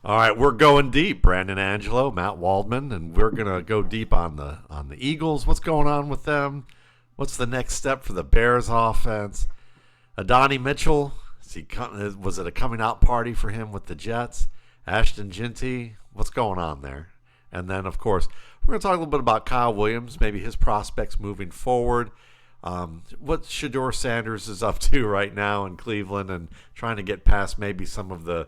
All right, we're going deep. Brandon Angelo, Matt Waldman, and we're gonna go deep on the Eagles. What's going on with them? What's the next step for the Bears offense? Adonai Mitchell, was it a coming out party for him with the Jets? Ashton Ginty, what's going on there? And then, of course, we're going to talk a little bit about Kyle Williams, maybe his prospects moving forward. What Shedeur Sanders is up to right now in Cleveland, and trying to get past maybe some of the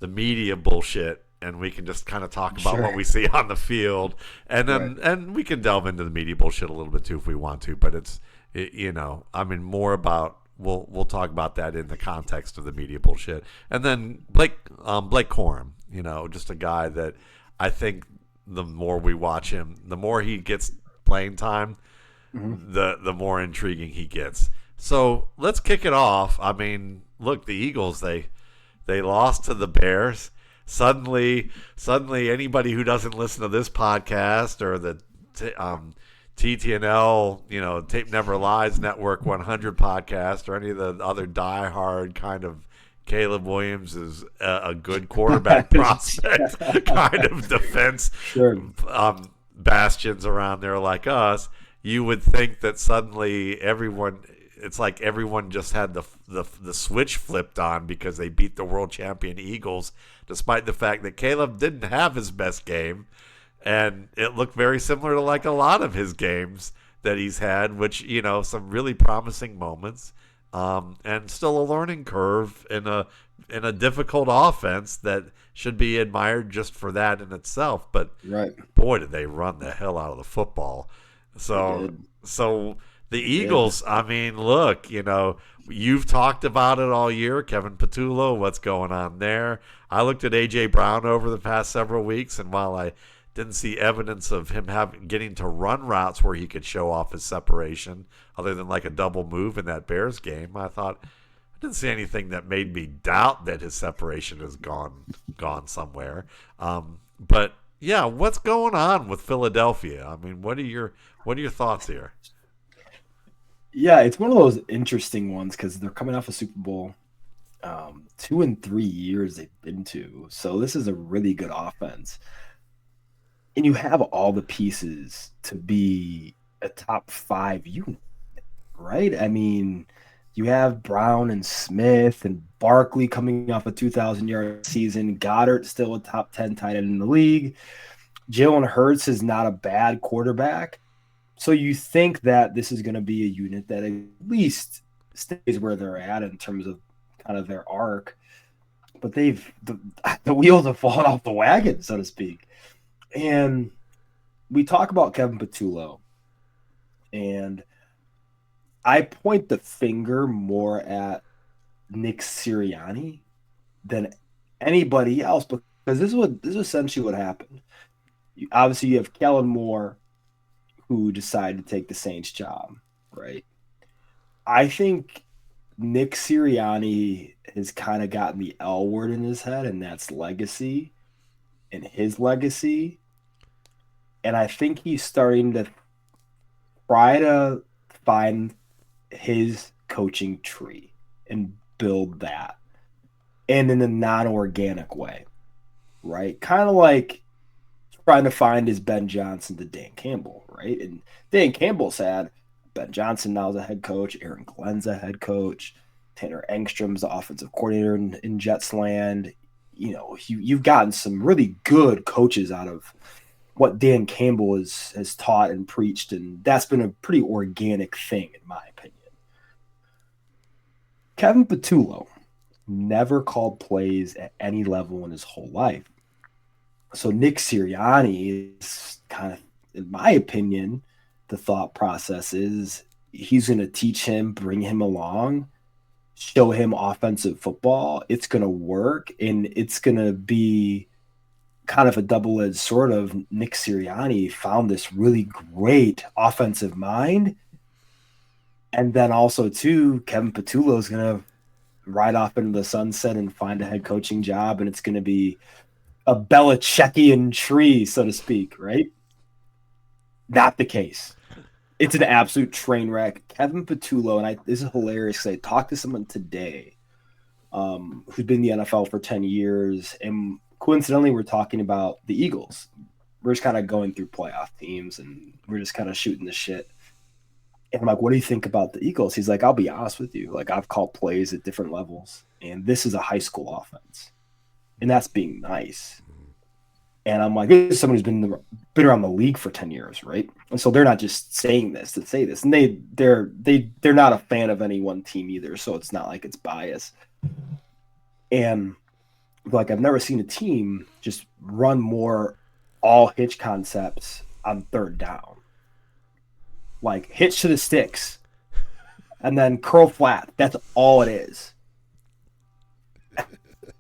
media bullshit, and we can just kind of talk about what Sure. we see on the field, and Right. then and we can delve into the media bullshit a little bit too if we want to. But I mean, more about we'll talk about that in the context of the media bullshit, and then Blake Corum, just a guy that I think the more we watch him, the more he gets playing time, Mhm. the more intriguing he gets. So let's kick it off. I mean, look, the Eagles, they lost to the Bears. Suddenly, anybody who doesn't listen to this podcast or the TTNL, Tape Never Lies Network 100 podcast, or any of the other diehard kind of Caleb Williams is a good quarterback prospect kind of defense Sure. bastions around there like us. You would think that suddenly it's like everyone just had the switch flipped on because they beat the world champion Eagles, despite the fact that Caleb didn't have his best game, and it looked very similar to like a lot of his games that he's had, which some really promising moments, and still a learning curve in a difficult offense that should be admired just for that in itself. But Right. boy, did they run the hell out of the football. They So did. so the They did. Eagles, I mean, look, you've talked about it all year. Kevin Patullo, what's going on there? I looked at AJ Brown over the past several weeks, and while I didn't see evidence of him getting to run routes where he could show off his separation, other than like a double move in that Bears game, I thought I didn't see anything that made me doubt that his separation has gone somewhere. But yeah, what's going on with Philadelphia? I mean, what are your thoughts here? Yeah, it's one of those interesting ones because they're coming off a Super Bowl. 2 and 3 years they've been to. So this is a really good offense. And you have all the pieces to be a top five unit, right? I mean, you have Brown and Smith and Barkley coming off a 2,000-yard season. Goddard still a top 10 tight end in the league. Jalen Hurts is not a bad quarterback. So you think that this is going to be a unit that at least stays where they're at in terms of kind of their arc, but the wheels have fallen off the wagon, so to speak. And we talk about Kevin Patullo, and I point the finger more at Nick Sirianni than anybody else because this is essentially what happened. Obviously, you have Kellen Moore who decided to take the Saints job, right? I think Nick Sirianni has kind of gotten the L word in his head, and that's legacy and his legacy. And I think he's starting to try to find his coaching tree and build that, and in a non organic way, right? Kind of like trying to find his Ben Johnson to Dan Campbell, right? And Dan Campbell's had Ben Johnson now as a head coach, Aaron Glenn's a head coach, Tanner Engstrom's the offensive coordinator in Jets land. You've gotten some really good coaches out of what Dan Campbell has taught and preached, and that's been a pretty organic thing, in my opinion. Kevin Patullo never called plays at any level in his whole life. So Nick Sirianni is kind of, in my opinion, the thought process is he's going to teach him, bring him along, show him offensive football. It's going to work, and it's going to be kind of a double-edged sword of Nick Sirianni found this really great offensive mind. And then also, too, Kevin Patullo is going to ride off into the sunset and find a head coaching job, and it's going to be a Belichickian tree, so to speak, right? Not the case. It's an absolute train wreck. Kevin Patullo, and this is hilarious because I talked to someone today who's been in the NFL for 10 years, and coincidentally, we're talking about the Eagles. We're just kind of going through playoff teams, and we're just kind of shooting the shit. And I'm like, what do you think about the Eagles? He's like, I'll be honest with you. Like, I've called plays at different levels, and this is a high school offense. And that's being nice. And I'm like, this is someone who's been around the league for 10 years, right? And so they're not just saying this to say this. And they're not a fan of any one team either, so it's not like it's bias. And like, I've never seen a team just run more all hitch concepts on third down. Like, hitch to the sticks and then curl flat. That's all it is.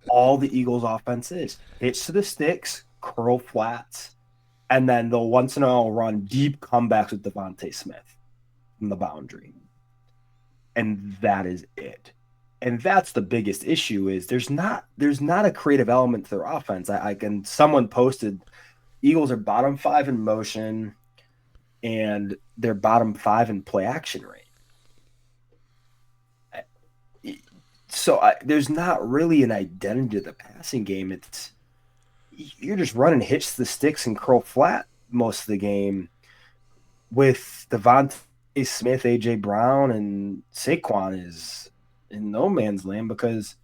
All the Eagles offense is hitch to the sticks, curl flats, and then they'll once in a while run deep comebacks with Devontae Smith from the boundary. And that is it. And that's the biggest issue is there's not a creative element to their offense. Someone posted Eagles are bottom 5 in motion and they're bottom 5 in play action rate. So there's not really an identity to the passing game. You're just running hitch to the sticks and curl flat most of the game with Devontae Smith, A.J. Brown, and Saquon is in no man's land because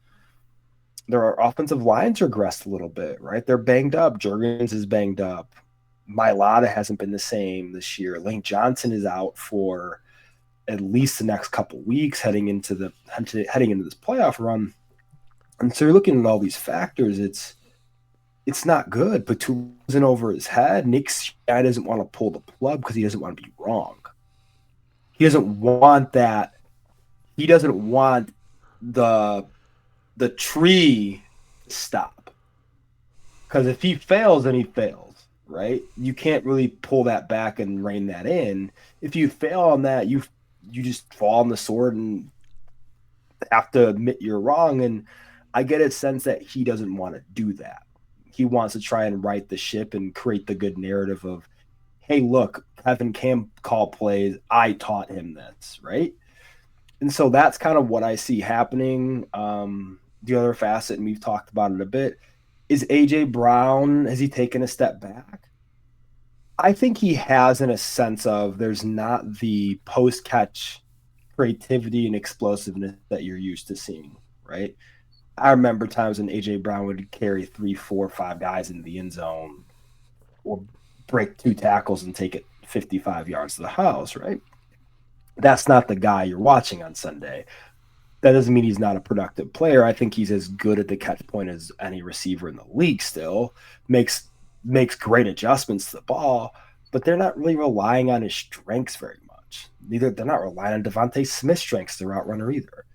their offensive lines regressed a little bit, right? They're banged up. Jurgens is banged up. Mailata hasn't been the same this year. Lane Johnson is out for at least the next couple weeks heading into this playoff run. And so you're looking at all these factors. It's not good. Patula's in over his head. Nick Sky doesn't want to pull the plug because he doesn't want to be wrong. He doesn't want that. He doesn't want the tree to stop. Because if he fails, then he fails, right? You can't really pull that back and rein that in. If you fail on that, you just fall on the sword and have to admit you're wrong. And I get a sense that he doesn't want to do that. He wants to try and right the ship and create the good narrative of, hey, look, Kevin can call plays. I taught him this, right? And so that's kind of what I see happening. The other facet, and we've talked about it a bit, is A.J. Brown, has he taken a step back? I think he has, in a sense of there's not the post-catch creativity and explosiveness that you're used to seeing, right? I remember times when A.J. Brown would carry 3, 4, 5 guys into the end zone or break 2 tackles and take it 55 yards to the house, right? That's not the guy you're watching on Sunday. That doesn't mean he's not a productive player. I think he's as good at the catch point as any receiver in the league still. Makes great adjustments to the ball, but they're not really relying on his strengths very much. They're not relying on Devontae Smith's strengths, the route runner, either.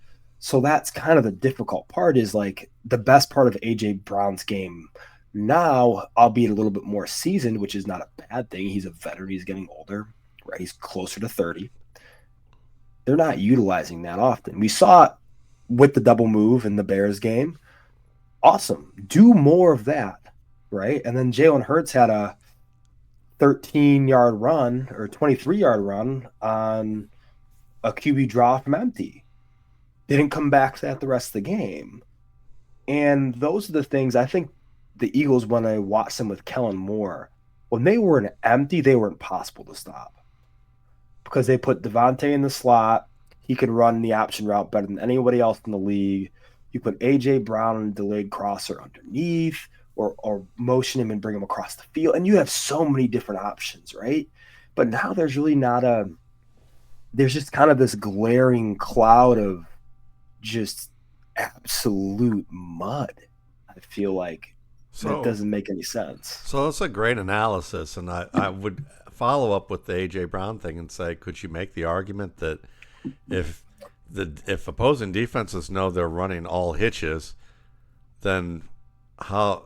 So that's kind of the difficult part is like the best part of A.J. Brown's game now, albeit a little bit more seasoned, which is not a bad thing. He's a veteran. He's getting older, right? He's closer to 30. They're not utilizing that often. We saw it with the double move in the Bears game. Awesome. Do more of that, right? And then Jalen Hurts had a 13-yard run or 23-yard run on a QB draw from empty. Didn't come back to that the rest of the game. And those are the things I think the Eagles, when I watched them with Kellen Moore, when they were in empty, they were impossible to stop. Because they put Devontae in the slot. He could run the option route better than anybody else in the league. You put A.J. Brown in a delayed crosser underneath or motion him and bring him across the field. And you have so many different options, right? But now there's really there's just kind of this glaring cloud of just absolute mud. I feel like it doesn't make any sense. So that's a great analysis. And I would follow up with the A.J. Brown thing and say, could you make the argument that if opposing defenses know they're running all hitches, then how,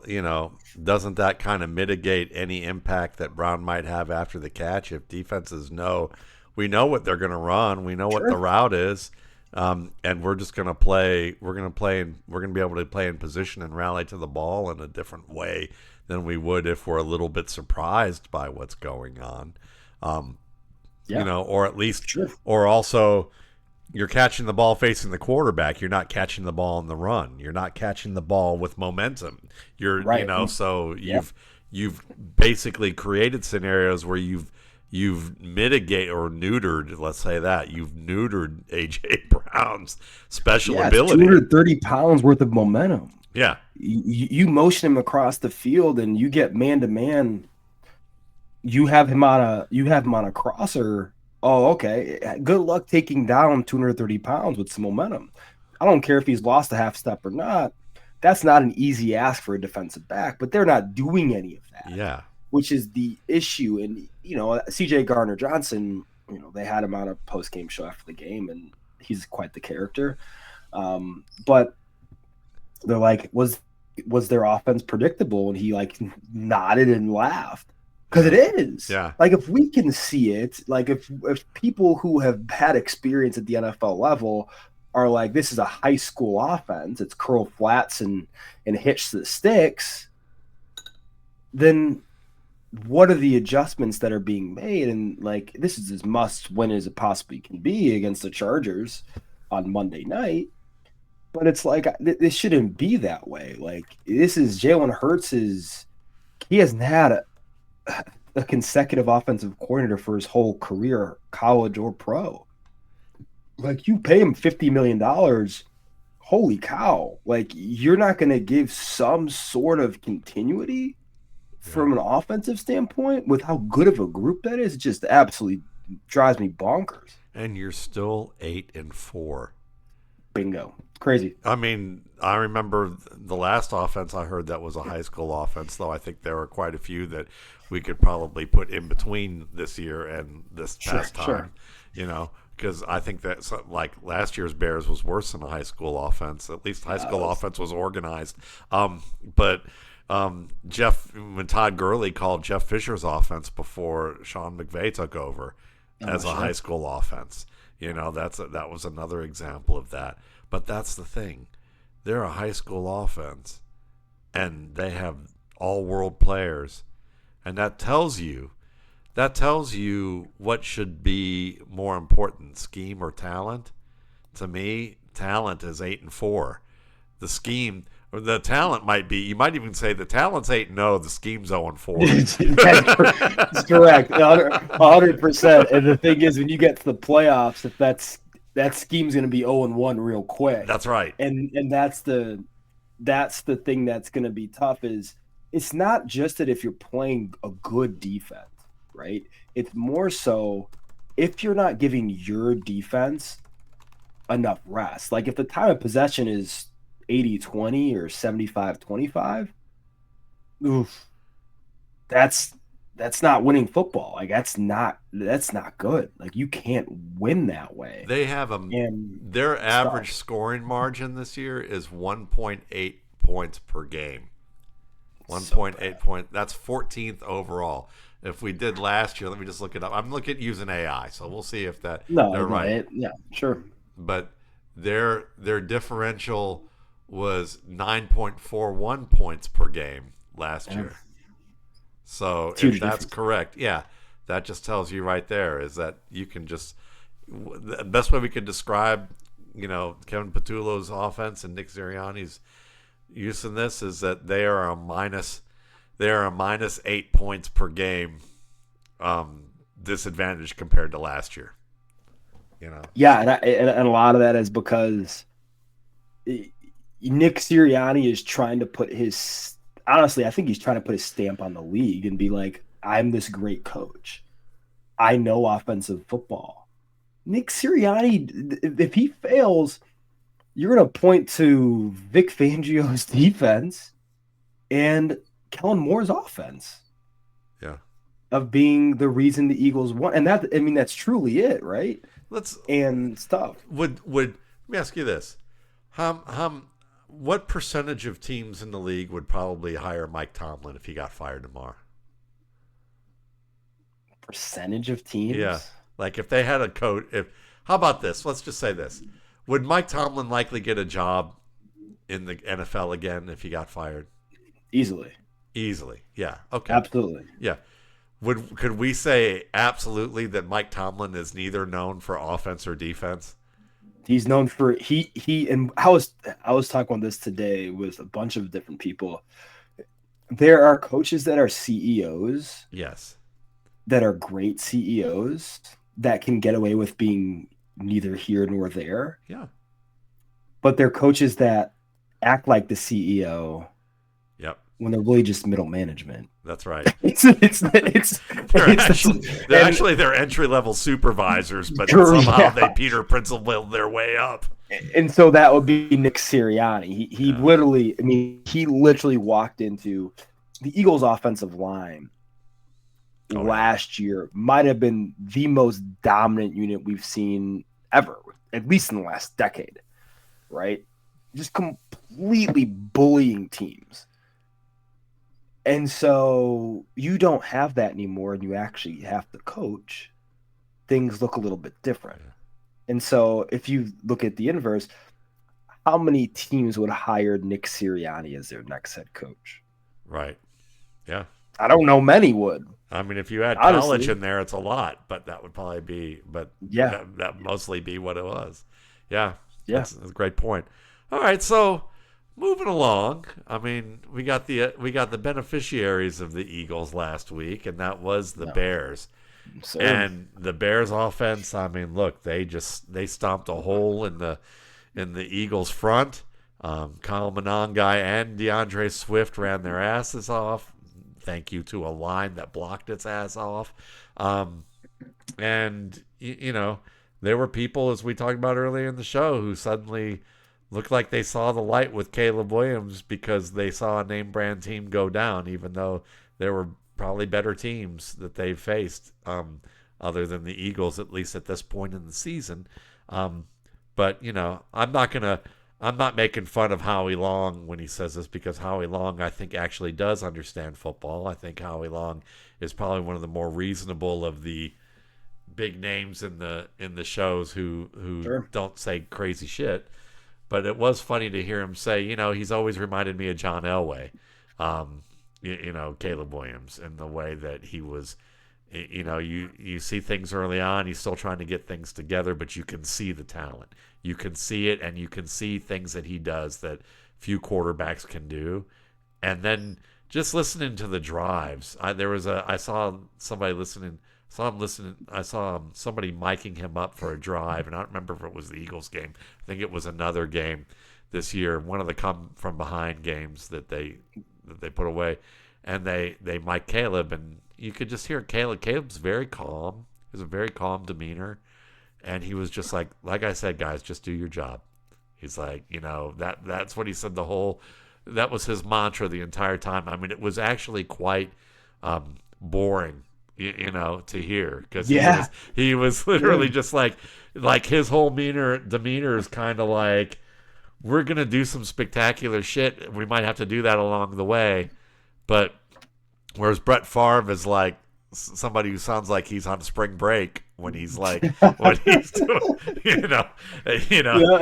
doesn't that kind of mitigate any impact that Brown might have after the catch? If defenses know, we know what they're going to run, we know what the route is, and we're just going to play. We're going to be able to play in position and rally to the ball in a different way than we would if we're a little bit surprised by what's going on. Or at least, or also, you're catching the ball facing the quarterback. You're not catching the ball in the run. You're not catching the ball with momentum. Right. So Yeah. you've basically created scenarios where you've mitigated or neutered, let's say that you've neutered AJ Brown's special Yeah, it's ability. 230 pounds worth of momentum. Yeah, You motion him across the field and you get man to man. You have him on a crosser. Oh, okay. Good luck taking down 230 pounds with some momentum. I don't care if he's lost a half step or not. That's not an easy ask for a defensive back, but they're not doing any of that. yeah. Which is the issue. And, CJ Gardner-Johnson, they had him on a post-game show after the game, and he's quite the character. But they're like, was their offense predictable? And he nodded and laughed. Because it is. Yeah. Like, if we can see it, like if people who have had experience at the NFL level are like, this is a high school offense, it's curl flats and hitch the sticks, then what are the adjustments that are being made? And this is as must win as it possibly can be against the Chargers on Monday night. But it's like, this shouldn't be that way. Like, this is Jalen Hurts he hasn't had a consecutive offensive coordinator for his whole career, college or pro. Like, you pay him $50 million. Holy cow. Like, you're not going to give some sort of continuity from an offensive standpoint with how good of a group that is. It just absolutely drives me bonkers. And you're still 8-4. Bingo. Crazy. I mean, I remember the last offense I heard that was a high school offense, though I think there were quite a few that we could probably put in between this year and this past time, because I think that last year's Bears was worse than a high school offense. At least high school offense was organized. But when Todd Gurley called Jeff Fisher's offense before Sean McVay took over as a high school offense, that was another example of that. But that's the thing. They're a high school offense, and they have all-world players. And that tells you what should be more important, scheme or talent. To me, talent is 8-4. The scheme, or the talent might be, you might even say the talent's 8-0, the scheme's 0-4. That's correct. 100%. And the thing is, when you get to the playoffs, if that scheme's going to be 0-1 real quick. That's right. And that's the thing that's going to be tough is it's not just that if you're playing a good defense, right? It's more so if you're not giving your defense enough rest. Like if the time of possession is 80-20 or 75-25, oof, that's not winning football. Like that's not good. Like you can't win that way. They have their average scoring margin this year is 1.8 points per game. 1.8 point. That's 14th overall. If we did last year, let me just look it up. I'm looking at using AI, so we'll see if they're right. Yeah, sure. But their differential was 9.41 points per game last year. So if that's correct, that just tells you right there is that you can just the best way we could describe, Kevin Patullo's offense and Nick Sirianni's use in this is that they are a minus 8 points per game disadvantage compared to last year. Yeah, and a lot of that is because Nick Sirianni is trying to put honestly, I think he's trying to put his stamp on the league and be like, I'm this great coach. I know offensive football. Nick Sirianni, if he fails, you're going to point to Vic Fangio's defense and Kellen Moore's offense. Yeah. Of being the reason the Eagles won. And that's truly it, right? Let me ask you this. What percentage of teams in the league would probably hire Mike Tomlin if he got fired tomorrow? Percentage of teams? Yeah. Like if they had a coach, how about this? Let's just say this. Would Mike Tomlin likely get a job in the NFL again if he got fired? Easily. Yeah. Okay. Absolutely. Yeah. Could we say absolutely that Mike Tomlin is neither known for offense or defense? He's known for he and I was talking about this today with a bunch of different people. There are coaches that are CEOs. Yes. That are great CEOs that can get away with being neither here nor there. Yeah. But they're coaches that act like the CEO. Yep. When they're really just middle management. That's right. They're actually their entry-level supervisors, but somehow they Peter Principle their way up. And so that would be Nick Sirianni. He literally walked into the Eagles' offensive line last year. Might have been the most dominant unit we've seen ever, at least in the last decade, right? Just completely bullying teams. And so you don't have that anymore, and you actually have to coach. Things look a little bit different. And so if you look at the inverse, how many teams would hire Nick Sirianni as their next head coach? Right. Yeah. I don't know many would. I mean, if you had college in there, it's a lot, but that would probably be, that mostly be what it was. Yeah. Yeah. That's a great point. All right. So moving along, I mean, we got the beneficiaries of the Eagles last week, and that was the Bears. So, and the Bears offense, I mean, look, they stomped a hole in the Eagles front. Kyle Monangai and DeAndre Swift ran their asses off. Thank you to a line that blocked its ass off. And there were people, as we talked about earlier in the show, who suddenly looked like they saw the light with Caleb Williams because they saw a name brand team go down, even though there were probably better teams that they've faced other than the Eagles, at least at this point in the season. But I'm not making fun of Howie Long when he says this, because Howie Long, I think, actually does understand football. I think Howie Long is probably one of the more reasonable of the big names in the shows who Sure. don't say crazy shit. But it was funny to hear him say, he's always reminded me of John Elway, Caleb Williams, in the way that he was, you see things early on, he's still trying to get things together, but you can see the talent. You can see it, and you can see things that he does that few quarterbacks can do. And then just listening to the drives, I saw somebody miking him up for a drive, and I don't remember if it was the Eagles game. I think it was another game this year, one of the come from behind games that they put away, and they mic Caleb, and you could just hear Caleb. Caleb's very calm. He has a very calm demeanor, and he was just like I said, guys, just do your job. He's like, that's what he said. That was his mantra the entire time. I mean, it was actually quite boring, to hear, because he was literally just like his whole demeanor is kind of like, we're gonna do some spectacular shit. We might have to do that along the way, but whereas Brett Favre is like somebody who sounds like he's on spring break when he's doing,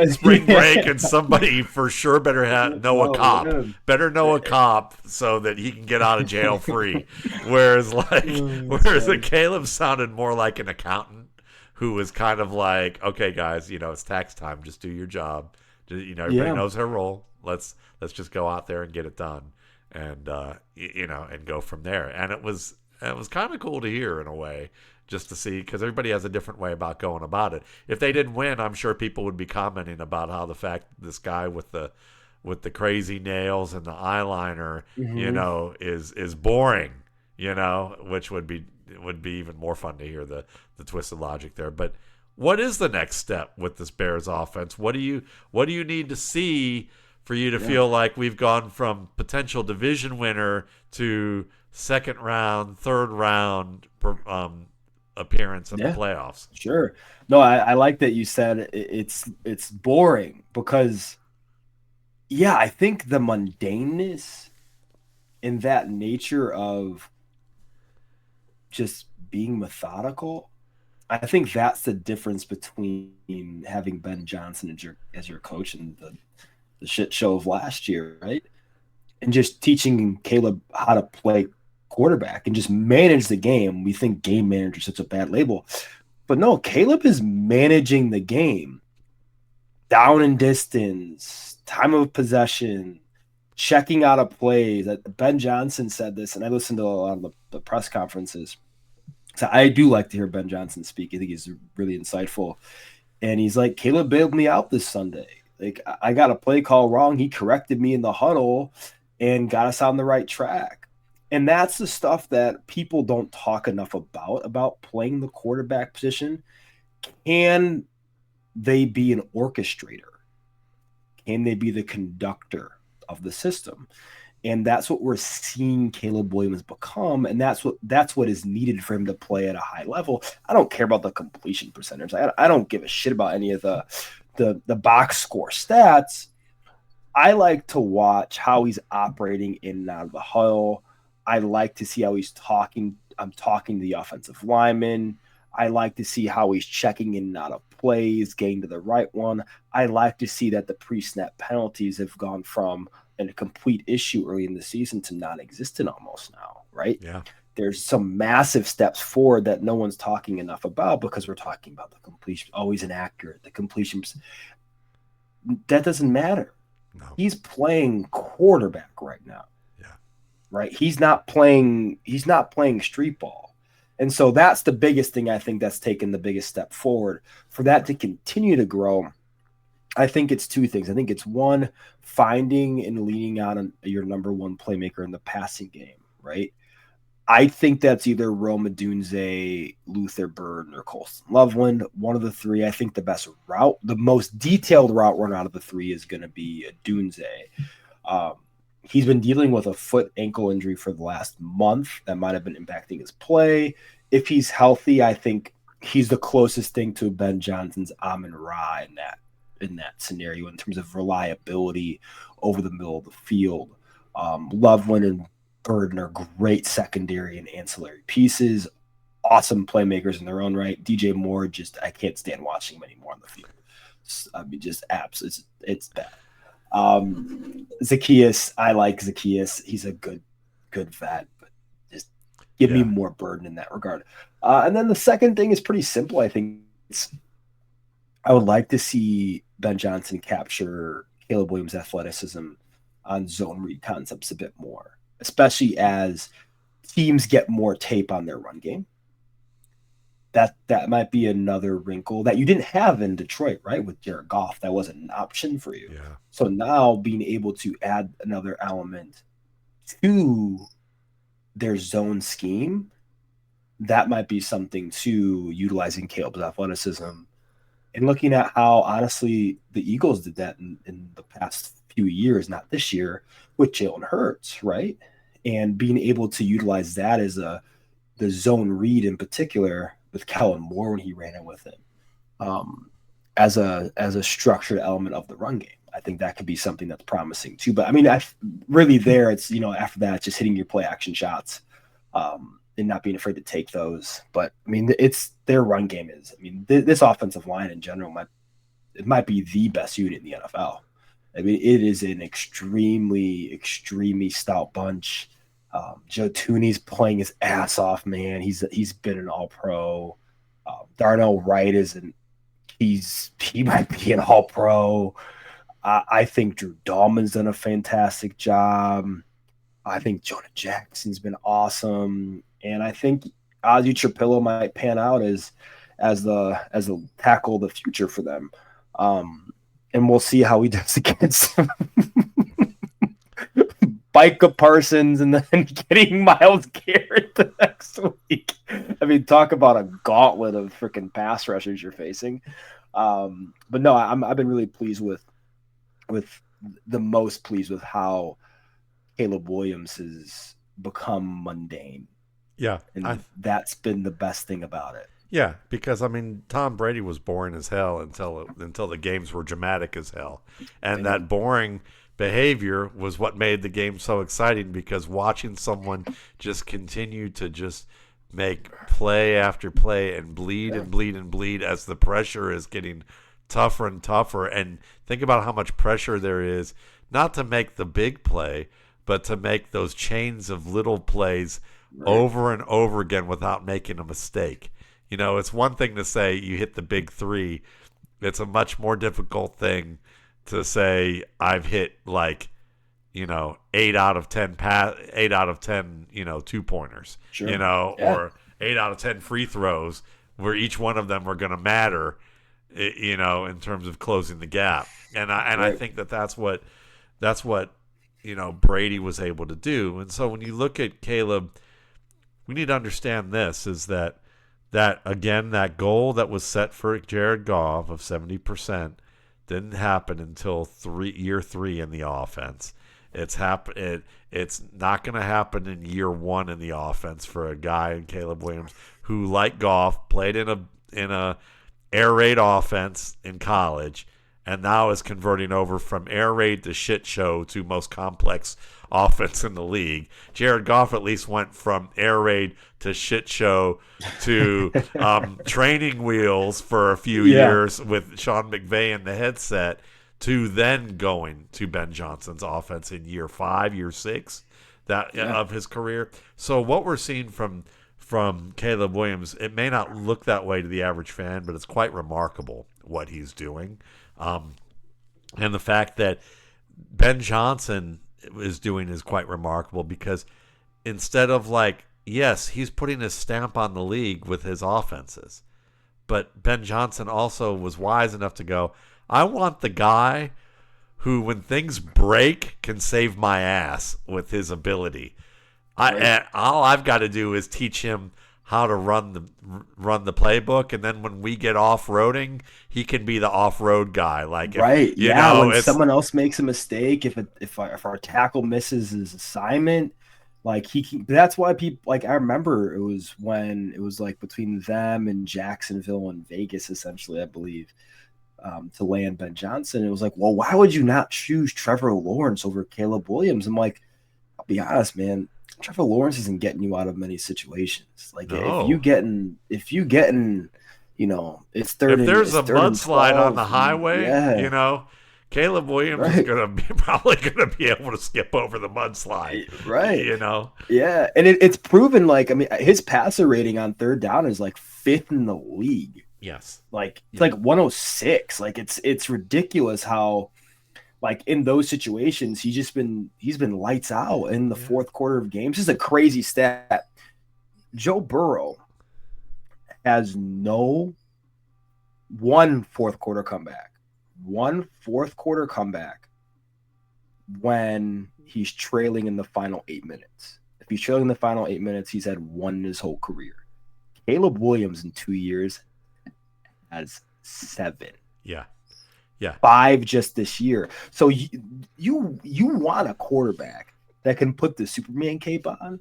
spring break, and somebody for sure better know a cop so that he can get out of jail free. Whereas Caleb sounded more like an accountant who was kind of like, okay, guys, it's tax time. Just do your job. Everybody knows her role. Let's just go out there and get it done, and and go from there. And it was kind of cool to hear, in a way, just to see, because everybody has a different way about going about it. If they didn't win, I'm sure people would be commenting about how the fact this guy with the crazy nails and the eyeliner, is boring, which would be even more fun to hear the twisted logic there. But what is the next step with this Bears offense? What do you need to see for you to feel like we've gone from potential division winner to second round, third round appearance in the playoffs? Sure. No, I like that you said it's boring, because I think the mundaneness in that nature of just being methodical, I think that's the difference between having Ben Johnson as your coach and the shit show of last year, right? And just teaching Caleb how to play quarterback and just manage the game. We think game manager is such a bad label, but no, Caleb is managing the game down and distance, time of possession, checking out of plays. Ben Johnson said this, and I listened to a lot of the press conferences. So I do like to hear Ben Johnson speak. I think he's really insightful. And he's like, Caleb bailed me out this Sunday. Like, I got a play call wrong. He corrected me in the huddle and got us on the right track. And that's the stuff that people don't talk enough about playing the quarterback position. Can they be an orchestrator? Can they be the conductor of the system? And that's what we're seeing Caleb Williams become, and that's what is needed for him to play at a high level. I don't care about the completion percentage. I don't give a shit about any of the box score stats. I like to watch how he's operating in and out of the huddle. I like to see how he's talking. I'm talking to the offensive lineman. I like to see how he's checking in and out of plays, getting to the right one. I like to see that the pre-snap penalties have gone from a complete issue early in the season to non-existent almost now, right? Yeah. There's some massive steps forward that no one's talking enough about because we're talking about the completion, always inaccurate, the completion. That doesn't matter. No. He's playing quarterback right now. Yeah. Right? He's not playing street ball. And so that's the biggest thing I think that's taken the biggest step forward. For that to continue to grow, I think it's two things. I think it's one, finding and leaning on your number one playmaker in the passing game, right? I think that's either Rome Odunze, Luther Burden, or Colston Loveland. One of the three. I think the best route, the most detailed route run out of the three is going to be Odunze. He's been dealing with a foot ankle injury for the last month. That might have been impacting his play. If he's healthy, I think he's the closest thing to Ben Johnson's Amon-Ra in that scenario in terms of reliability over the middle of the field. Loveland and Burden are great secondary and ancillary pieces, awesome playmakers in their own right. DJ Moore, I can't stand watching him anymore on the field. I mean, just apps. It's bad. Zacchaeus, I like Zacchaeus. He's a good vet, but just give me more Burden in that regard. And then the second thing is pretty simple. I think I would like to see Ben Johnson capture Caleb Williams' athleticism on zone read concepts a bit more, especially as teams get more tape on their run game. That might be another wrinkle that you didn't have in Detroit, right? With Jared Goff, that wasn't an option for you. Yeah. So now being able to add another element to their zone scheme, that might be something too, utilizing Caleb's athleticism and looking at how, honestly, the Eagles did that in the past few years, not this year, with Jalen Hurts, right? And being able to utilize that as the zone read in particular with Kellen Moore when he ran it with him, as a structured element of the run game. I think that could be something that's promising too. But I mean, it's, after that, it's just hitting your play action shots, and not being afraid to take those. But I mean, it's their run game is. I mean, this offensive line in general might be the best unit in the NFL. I mean, it is an extremely, extremely stout bunch. Joe Tooney's playing his ass off, man. He's been an All-Pro. Darnell Wright he might be an All-Pro. I think Drew Dahlman's done a fantastic job. I think Jonah Jackson's been awesome, and I think Ozzie Trapillo might pan out as the tackle of the future for them. And we'll see how he does against Micah Parsons and then getting Myles Garrett the next week. I mean, talk about a gauntlet of freaking pass rushers you're facing. But no, I've been really pleased with how Caleb Williams has become mundane. Yeah. And that's been the best thing about it. Yeah, because I mean, Tom Brady was boring as hell until the games were dramatic as hell, and that boring behavior was what made the game so exciting. Because watching someone just continue to just make play after play and bleed and bleed and bleed as the pressure is getting tougher and tougher, and think about how much pressure there is not to make the big play, but to make those chains of little plays over and over again without making a mistake. It's one thing to say you hit the big three It's a much more difficult thing to say I've hit like, 8 out of 10 2-pointers, Sure. or 8 out of 10 free throws where each one of them are going to matter, in terms of closing the gap. And I Right. think that's what Brady was able to do. And so when you look at Caleb, we need to understand this is that again, that goal that was set for Jared Goff of 70% didn't happen until year 3 in the offense. It's not going to happen in year 1 in the offense for a guy in Caleb Williams who, like Goff, played in a air raid offense in college and now is converting over from air raid to shit show to most complex offense in the league. Jared Goff at least went from air raid to shit show to training wheels for a few years with Sean McVay in the headset to then going to Ben Johnson's offense in year 5, year 6 of his career. So what we're seeing from Caleb Williams, it may not look that way to the average fan, but it's quite remarkable what he's doing. And the fact that Ben Johnson is doing is quite remarkable because instead of yes, he's putting his stamp on the league with his offenses, but Ben Johnson also was wise enough to go, I want the guy who, when things break, can save my ass with his ability. And all I've got to do is teach him how to run the playbook, and then when we get off-roading, he can be the off-road guy. When someone else makes a mistake, if our tackle misses his assignment, that's why people I remember it was when it was between them and Jacksonville and Vegas, essentially, I believe, to land Ben Johnson. It was well, why would you not choose Trevor Lawrence over Caleb Williams? I'm I'll be honest, man. Trevor Lawrence isn't getting you out of many situations. No. if you getting, it's third. If there's a mudslide on the highway, Caleb Williams is probably gonna be able to skip over the mudslide, right? Yeah, and it's proven. His passer rating on third down is 5th in the league. Yes, it's 106. It's ridiculous how. In those situations, he's been lights out in the fourth quarter of games. This is a crazy stat. Joe Burrow has one fourth quarter comeback when he's trailing in the final 8 minutes. If he's trailing in the final 8 minutes, he's had one in his whole career. Caleb Williams in 2 years has 7. Yeah, 5 just this year. So you want a quarterback that can put the Superman cape on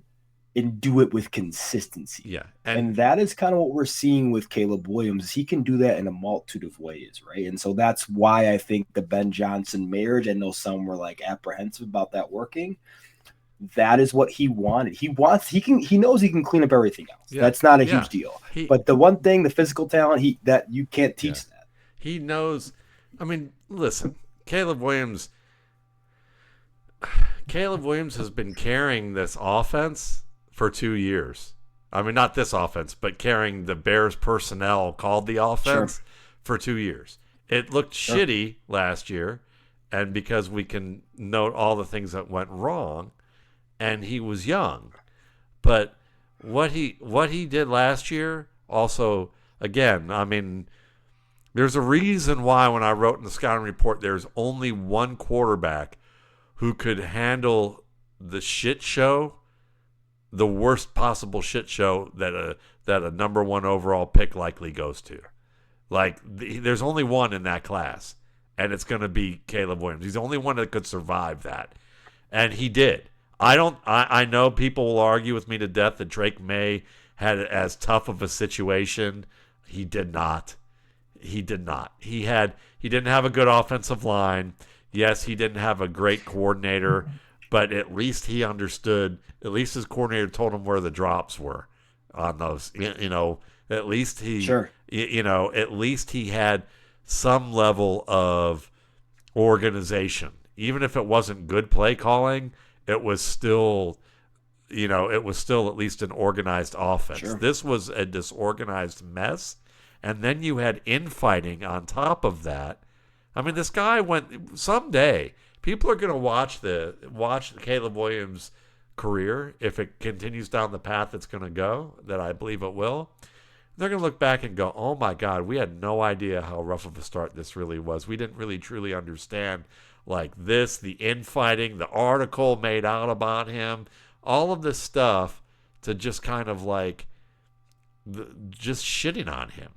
and do it with consistency. Yeah, and that is kind of what we're seeing with Caleb Williams. He can do that in a multitude of ways, right? And so that's why I think the Ben Johnson marriage, I know some were apprehensive about that working. That is what he wanted. He knows he can clean up everything else. Yeah. That's not a huge deal. But the one thing, the physical talent, that you can't teach that. He knows. I mean, listen, Caleb Williams has been carrying this offense for 2 years. I mean, not this offense, but carrying the Bears personnel called the offense for 2 years. It looked shitty last year, and because we can note all the things that went wrong, and he was young. But what he did last year also, again, I mean, there's a reason why when I wrote in the scouting report there's only one quarterback who could handle the shit show, the worst possible shit show that a number 1 overall pick likely goes to. There's only one in that class, and it's going to be Caleb Williams. He's the only one that could survive that, and he did. I know people will argue with me to death that Drake May had as tough of a situation. He did not. He didn't have a good offensive line. Yes, he didn't have a great coordinator, but at least he understood. At least his coordinator told him where the drops were on those. At least at least he had some level of organization. Even if it wasn't good play calling, it was still at least an organized offense. Sure. This was a disorganized mess. and then you had infighting on top of that. I mean, this guy went. Someday, people are going to watch Caleb Williams' career if it continues down the path it's going to go. That I believe it will. They're going to look back and go, "Oh my God, we had no idea how rough of a start this really was. We didn't really truly understand like this, the infighting, the article made out about him, all of this stuff to just kind of like just shitting on him,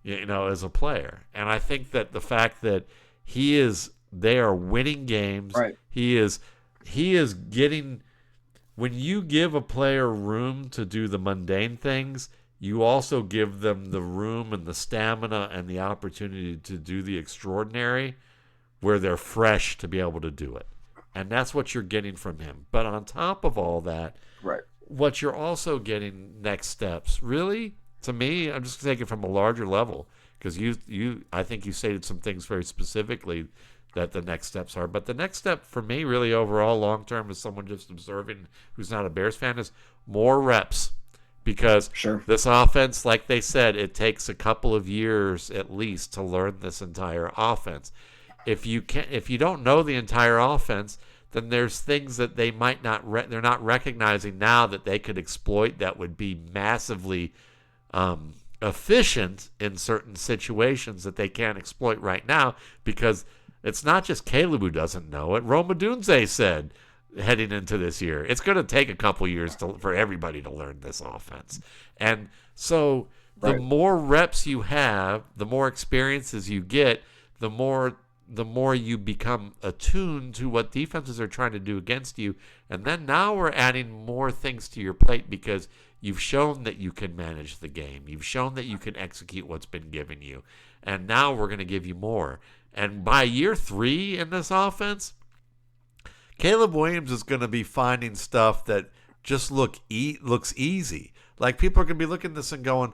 as a player." And I think that the fact that they are winning games. Right. He is getting, when you give a player room to do the mundane things, you also give them the room and the stamina and the opportunity to do the extraordinary where they're fresh to be able to do it. And that's what you're getting from him. But on top of all that, right, what you're also getting next steps, really, to me, I'm just taking it from a larger level, because I think you stated some things very specifically that the next steps are. But the next step for me, really overall, long term, as someone just observing who's not a Bears fan, is more reps. Because this offense, like they said, it takes a couple of years at least to learn this entire offense. If you don't know the entire offense, then there's things that they might not they're not recognizing now that they could exploit that would be massively efficient in certain situations that they can't exploit right now, because it's not just Caleb who doesn't know it. Rome Odunze said heading into this year, it's going to take a couple years for everybody to learn this offense. And so the more reps you have, the more experiences you get, the more you become attuned to what defenses are trying to do against you. And then now we're adding more things to your plate, because you've shown that you can manage the game. You've shown that you can execute what's been given you. And now we're going to give you more. And by year 3 in this offense, Caleb Williams is going to be finding stuff that just looks easy. Like, people are going to be looking at this and going,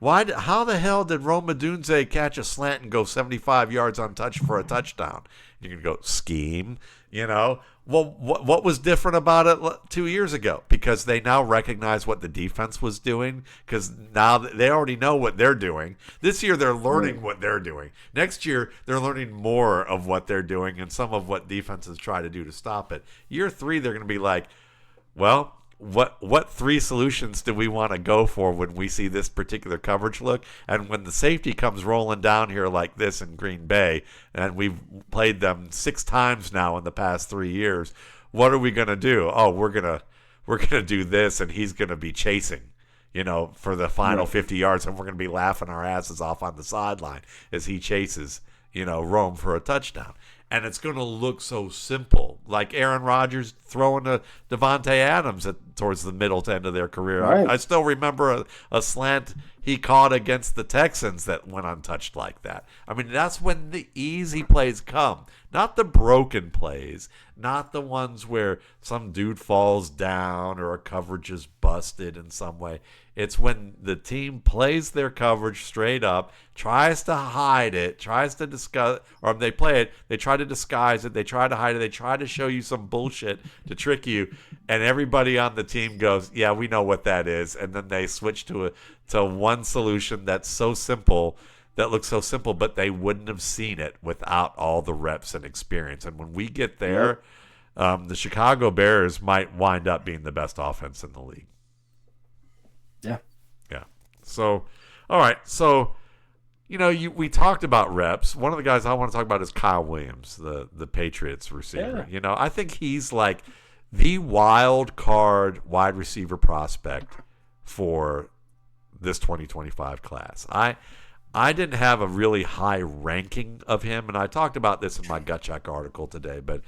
how the hell did Rome Odunze catch a slant and go 75 yards untouched for a touchdown? You're going to go, scheme, Well, what was different about it 2 years ago? Because they now recognize what the defense was doing, because now they already know what they're doing. This year, they're learning what they're doing. Next year, they're learning more of what they're doing and some of what defenses try to do to stop it. Year 3, they're going to be like, well, what 3 solutions do we want to go for when we see this particular coverage look? And when the safety comes rolling down here like this in Green Bay, and we've played them 6 times now in the past 3 years, what are we going to do? Oh, we're gonna do this, and he's going to be chasing, for the final 50 yards, and we're going to be laughing our asses off on the sideline as he chases, Rome for a touchdown. And it's going to look so simple, like Aaron Rodgers throwing to Devontae Adams towards the middle end of their career. Right. I still remember a slant he caught against the Texans that went untouched like that. I mean, that's when the easy plays come, not the broken plays, not the ones where some dude falls down or a coverage is busted in some way. It's when the team plays their coverage straight up, tries to hide it, tries to disguise, or they play it, they try to disguise it, they try to hide it, they try to show you some bullshit to trick you, and everybody on the team goes, yeah, we know what that is, and then they switch to one solution that's so simple, that looks so simple, but they wouldn't have seen it without all the reps and experience. And when we get there, the Chicago Bears might wind up being the best offense in the league. Yeah. So, all right. So, we talked about reps. One of the guys I want to talk about is Kyle Williams, the Patriots receiver. Yeah. I think he's like the wild card wide receiver prospect for this 2025 class. I didn't have a really high ranking of him, and I talked about this in my gut check article today, but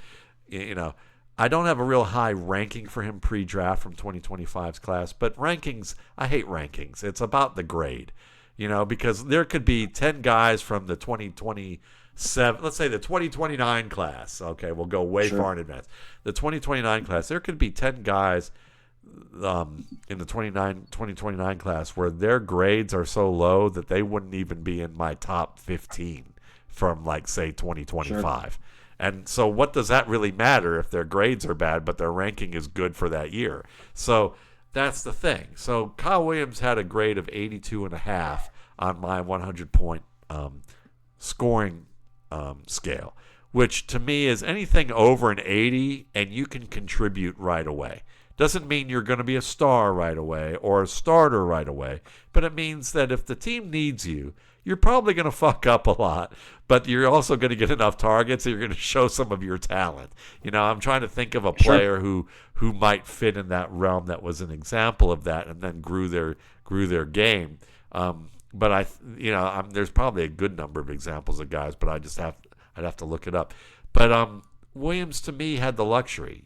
I don't have a real high ranking for him pre-draft from 2025's class, but rankings, I hate rankings. It's about the grade, because there could be 10 guys from the 2027, let's say the 2029 class. Okay, we'll go way far in advance. The 2029 class, there could be 10 guys in the 2029 class where their grades are so low that they wouldn't even be in my top 15 from, like, say, 2025. Sure. And so what does that really matter if their grades are bad but their ranking is good for that year? So that's the thing. So Kyle Williams had a grade of 82.5. on my 100-point scoring scale, which to me is anything over an 80 and you can contribute right away. Doesn't mean you're going to be a star right away or a starter right away, but it means that if the team needs you, you're probably going to fuck up a lot, but you're also going to get enough targets and you're going to show some of your talent. I'm trying to think of a player who might fit in that realm that was an example of that and then grew their game. But there's probably a good number of examples of guys, but I'd have to look it up. But Williams to me had the luxury.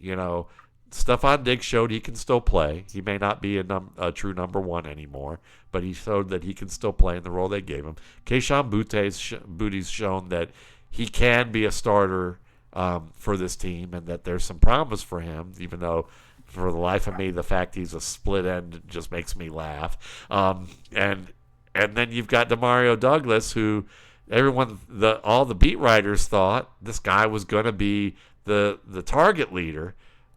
Stephon Diggs showed he can still play. He may not be a true number one anymore, but he showed that he can still play in the role they gave him. Kayshon Boutte's shown that he can be a starter for this team and that there's some promise for him, even though for the life of me, the fact he's a split end just makes me laugh. And then you've got Demario Douglas, who all the beat writers thought this guy was going to be the target leader.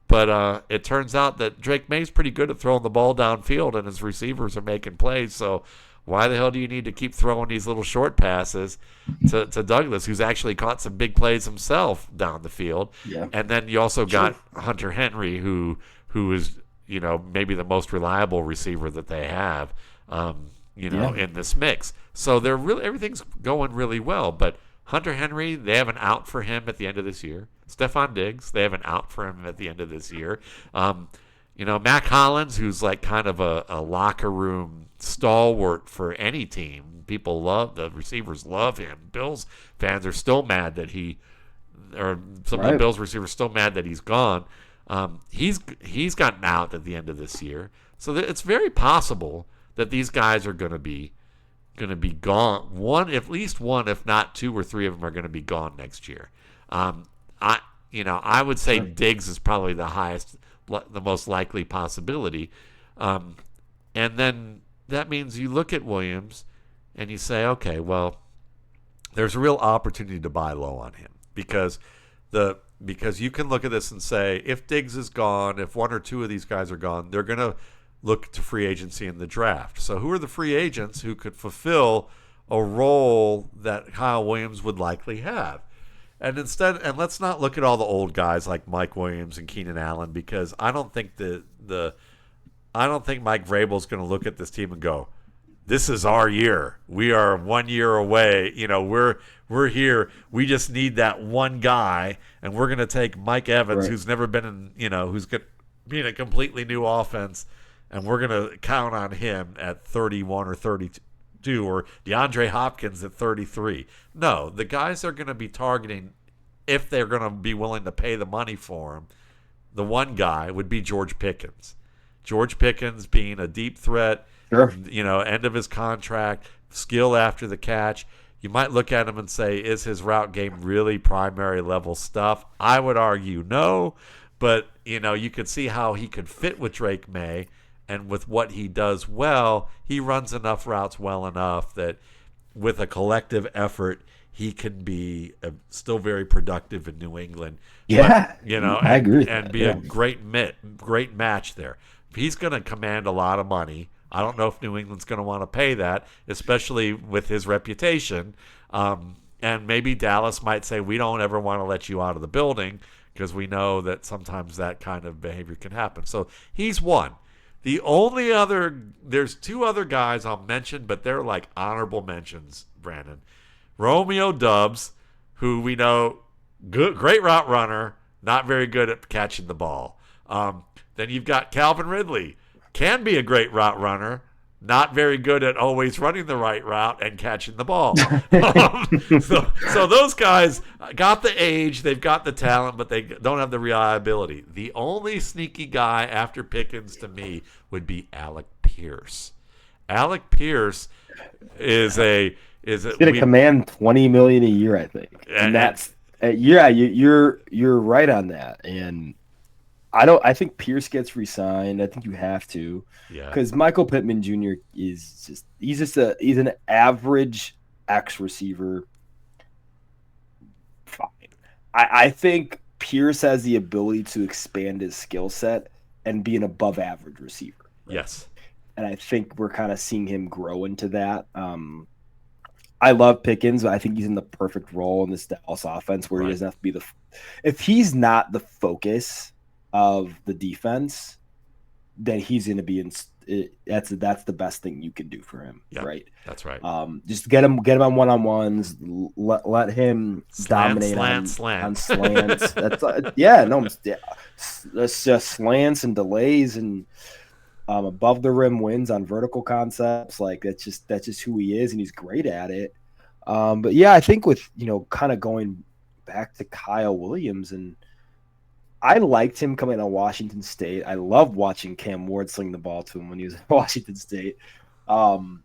But it turns out that Drake May's pretty good at throwing the ball downfield, and his receivers are making plays. So why the hell do you need to keep throwing these little short passes to Douglas, who's actually caught some big plays himself down the field? Yeah. And then you also got Hunter Henry, who is maybe the most reliable receiver that they have, in this mix. So everything's going really well. But Hunter Henry, they have an out for him at the end of this year. Stephon Diggs, they have an out for him at the end of this year. Mac Hollins, who's like kind of a locker room stalwart for any team. The receivers love him. Bills fans are still mad that some of the Bills receivers still mad that he's gone. He's gotten out at the end of this year. So it's very possible that these guys are going to be gone. At least one, if not two or three of them are going to be gone next year. I would say Diggs is probably the most likely possibility. And then that means you look at Williams and you say, okay, well, there's a real opportunity to buy low on him because you can look at this and say, if Diggs is gone, if one or two of these guys are gone, they're going to look to free agency in the draft. So who are the free agents who could fulfill a role that Kyle Williams would likely have? And let's not look at all the old guys like Mike Williams and Keenan Allen, because I don't think Mike Vrabel's going to look at this team and go, "This is our year. We are 1 year away. We're here. We just need that one guy, and we're going to take Mike Evans, who's never been in, who's going to be in a completely new offense, and we're going to count on him at 31 or 32." Or DeAndre Hopkins at 33. No, the guys they're going to be targeting, if they're going to be willing to pay the money for him, the one guy would be George Pickens. George Pickens being a deep threat, end of his contract, skill after the catch. You might look at him and say, is his route game really primary level stuff? I would argue no, but you could see how he could fit with Drake May. And with what he does well, he runs enough routes well enough that with a collective effort, he can be still very productive in New England. Yeah, but, I agree. And be a great match there. He's going to command a lot of money. I don't know if New England's going to want to pay that, especially with his reputation. And maybe Dallas might say, we don't ever want to let you out of the building because we know that sometimes that kind of behavior can happen. So he's one. There's two other guys I'll mention, but they're like honorable mentions, Brandon. Romeo Doubs, who we know, great route runner, not very good at catching the ball. Then you've got Calvin Ridley, can be a great route runner, not very good at always running the right route and catching the ball. So those guys got the age, they've got the talent, but they don't have the reliability. The only sneaky guy after Pickens to me would be Alec Pierce. Alec Pierce is he's going to command $20 million a year, I think, and that's you're right on that. And I think Pierce gets re-signed. I think you have to, because Michael Pittman Jr. he's an average X receiver. Fine. I think Pierce has the ability to expand his skill set and be an above average receiver. Right? Yes. and I think we're kind of seeing him grow into that. I love Pickens, but I think he's in the perfect role in this Dallas offense where he Right. doesn't have to be if he's not the focus of the defense, then he's going to be in. That's the best thing you can do for him, Yep. right? That's right. Just get him on one-on-ones. Let him dominate on slant. slants. That's yeah, no, it's just slants and delays and above the rim wins on vertical concepts. Like that's just who he is, and he's great at it. But yeah, I think with kind of going back to Kyle Williams, and I liked him coming out of Washington State. I loved watching Cam Ward sling the ball to him when he was at Washington State. And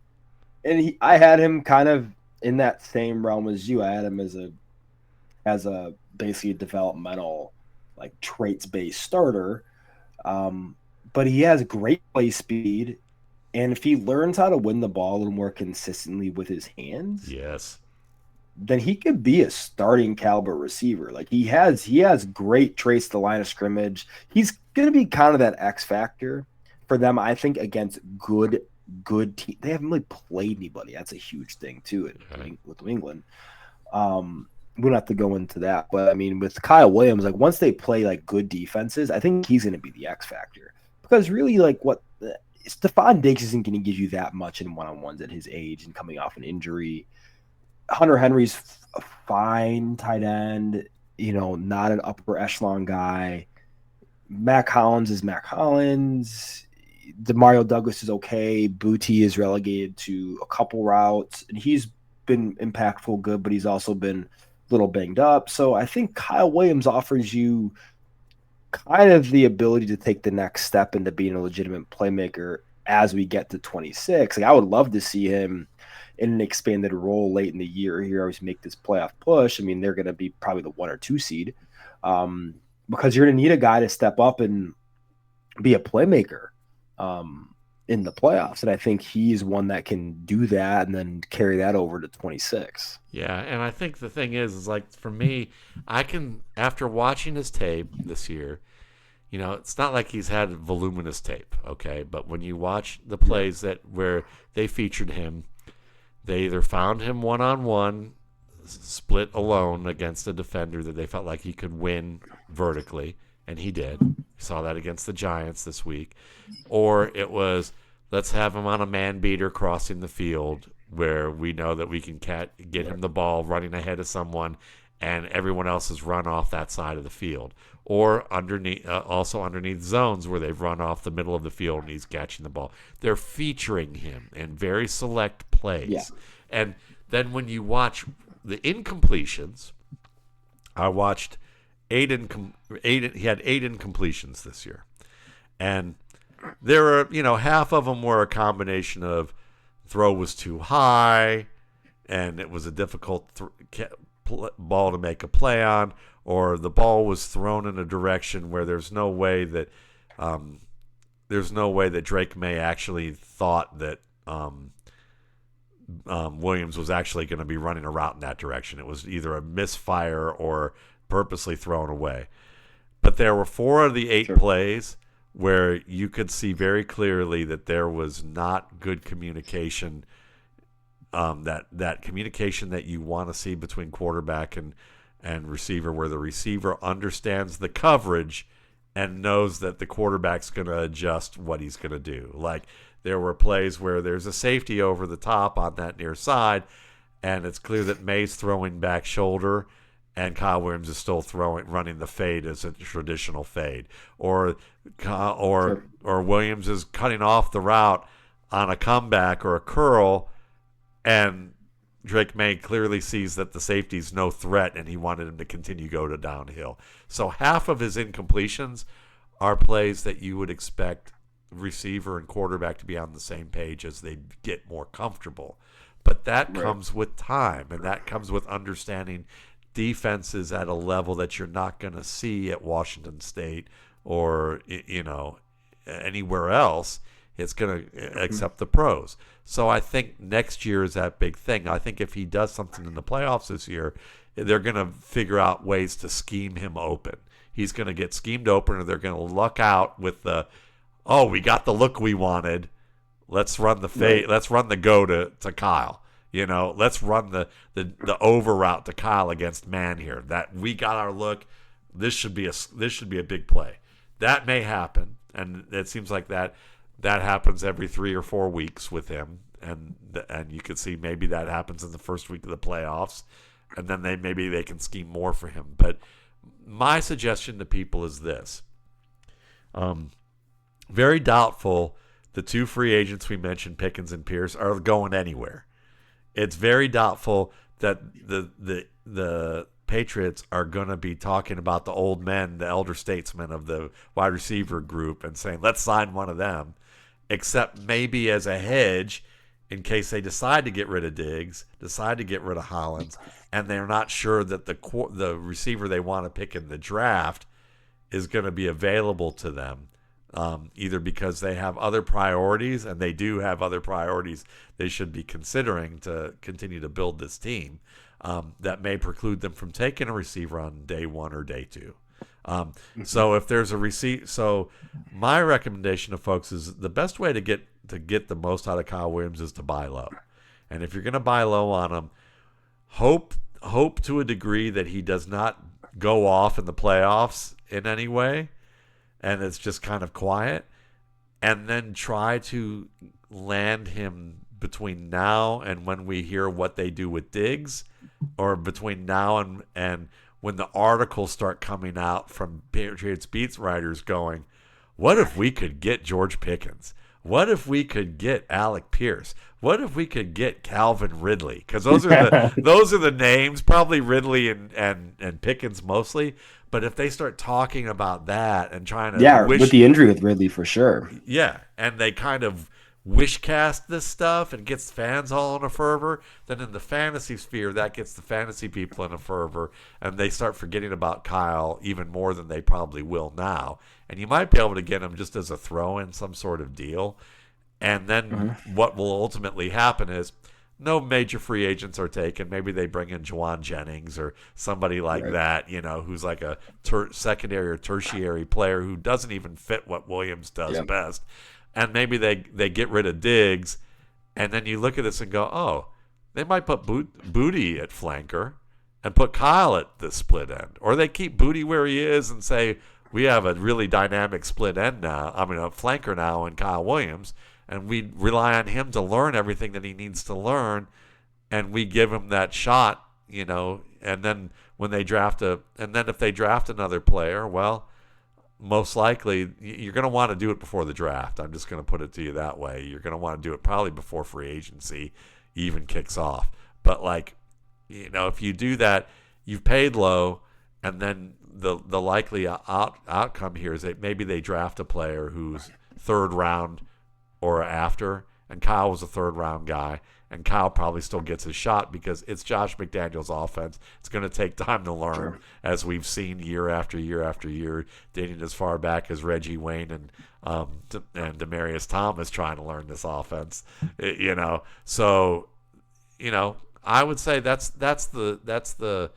I had him kind of in that same realm as you. I had him as a basically a developmental, like traits based starter. But he has great play speed, and if he learns how to win the ball a little more consistently with his hands, Yes. then he could be a starting caliber receiver. Like he has great traits to the line of scrimmage. He's going to be kind of that X factor for them, I think, against good team. They haven't really played anybody. That's a huge thing too with New England. We don't have to go into that, but I mean, with Kyle Williams, like once they play like good defenses, I think he's going to be the X factor because really, like Stephon Diggs isn't going to give you that much in one-on-ones at his age and coming off an injury. Hunter Henry's a fine tight end, not an upper echelon guy. Mac Hollins is Mac Hollins. Demario Douglas is okay. Booty is relegated to a couple routes, and he's been impactful, good, but he's also been a little banged up. So I think Kyle Williams offers you kind of the ability to take the next step into being a legitimate playmaker as we get to 26. Like I would love to see him in an expanded role late in the year here, always make this playoff push. I mean, they're going to be probably the 1 or 2 seed because you're going to need a guy to step up and be a playmaker in the playoffs. And I think he's one that can do that and then carry that over to 26. Yeah, and I think the thing is like for me, I can after watching his tape this year, it's not like he's had voluminous tape, okay? But when you watch the plays where they featured him, they either found him one-on-one, split alone against a defender that they felt like he could win vertically, and he did. We saw that against the Giants this week. Or it was, let's have him on a man-beater crossing the field where we know that we can get him the ball running ahead of someone and everyone else has run off that side of the field. Or also underneath zones where they've run off the middle of the field and he's catching the ball. They're featuring him in very select plays. Yeah. And then when you watch the incompletions, I watched he had 8 incompletions this year. And there were, half of them were a combination of throw was too high and it was a difficult ball to make a play on, or the ball was thrown in a direction where there's no way that Drake May actually thought that Williams was actually going to be running a route in that direction. It was either a misfire or purposely thrown away. But there were 4 of the 8 plays where you could see very clearly that there was not good communication. That communication that you want to see between quarterback and receiver, where the receiver understands the coverage and knows that the quarterback's going to adjust what he's going to do. Like there were plays where there's a safety over the top on that near side, and it's clear that May's throwing back shoulder, and Kyle Williams is still running the fade as a traditional fade, or Williams is cutting off the route on a comeback or a curl, and Drake May clearly sees that the safety's no threat, and he wanted him to continue go to downhill. So half of his incompletions are plays that you would expect receiver and quarterback to be on the same page as they get more comfortable. But that comes with time, and that comes with understanding defenses at a level that you're not going to see at Washington State or anywhere else. It's going to accept the pros. So I think next year is that big thing. I think if he does something in the playoffs this year, they're going to figure out ways to scheme him open. He's going to get schemed open, or they're going to luck out with we got the look we wanted. Let's run the Right. let's run the go to Kyle. Let's run the over route to Kyle against man here. That we got our look. This should be a big play. That may happen, and it seems like that happens every 3 or 4 weeks with him, and you could see maybe that happens in the first week of the playoffs, and then maybe they can scheme more for him. But my suggestion to people is this: very doubtful the 2 free agents we mentioned, Pickens and Pierce, are going anywhere. It's very doubtful that the Patriots are going to be talking about the old men, the elder statesmen of the wide receiver group, and saying, let's sign one of them, except maybe as a hedge in case they decide to get rid of Diggs, decide to get rid of Hollins, and they're not sure that the receiver they want to pick in the draft is going to be available to them. Either because they have other priorities, and they do have other priorities they should be considering to continue to build this team, that may preclude them from taking a receiver on day 1 or day 2. So if there's so my recommendation to folks is the best way to get the most out of Kyle Williams is to buy low. And if you're going to buy low on him, hope to a degree that he does not go off in the playoffs in any way, and it's just kind of quiet, and then try to land him between now and when we hear what they do with Diggs, or between now and when the articles start coming out from Patriots beats writers going, what if we could get George Pickens? What if we could get Alec Pierce? What if we could get Calvin Ridley? Because those are the names, probably Ridley and Pickens mostly. But if they start talking about that and trying to with the injury with Ridley for sure. Yeah, and they kind of wish cast this stuff and gets fans all in a fervor, then in the fantasy sphere, that gets the fantasy people in a fervor, and they start forgetting about Kyle even more than they probably will now. And you might be able to get him just as a throw-in, some sort of deal. And then what will ultimately happen is no major free agents are taken. Maybe they bring in Juwan Jennings or somebody like that, who's like a secondary or tertiary player who doesn't even fit what Williams does best. And maybe they get rid of Diggs, and then you look at this and go, oh, they might put Booty at flanker and put Kyle at the split end. Or they keep Booty where he is and say, we have a really dynamic split end now, a flanker now in Kyle Williams, and we rely on him to learn everything that he needs to learn, and we give him that shot, and then when they if they draft another player, well, most likely you're going to want to do it before the draft. I'm just going to put it to you that way. You're going to want to do it probably before free agency even kicks off. But if you do that, you've paid low, and then the likely outcome here is that maybe they draft a player who's 3rd round or after, and Kyle was a 3rd round guy, and Kyle probably still gets his shot because it's Josh McDaniels' offense. It's going to take time to learn, as we've seen year after year after year, dating as far back as Reggie Wayne and Demaryius Thomas trying to learn this offense. So I would say that's the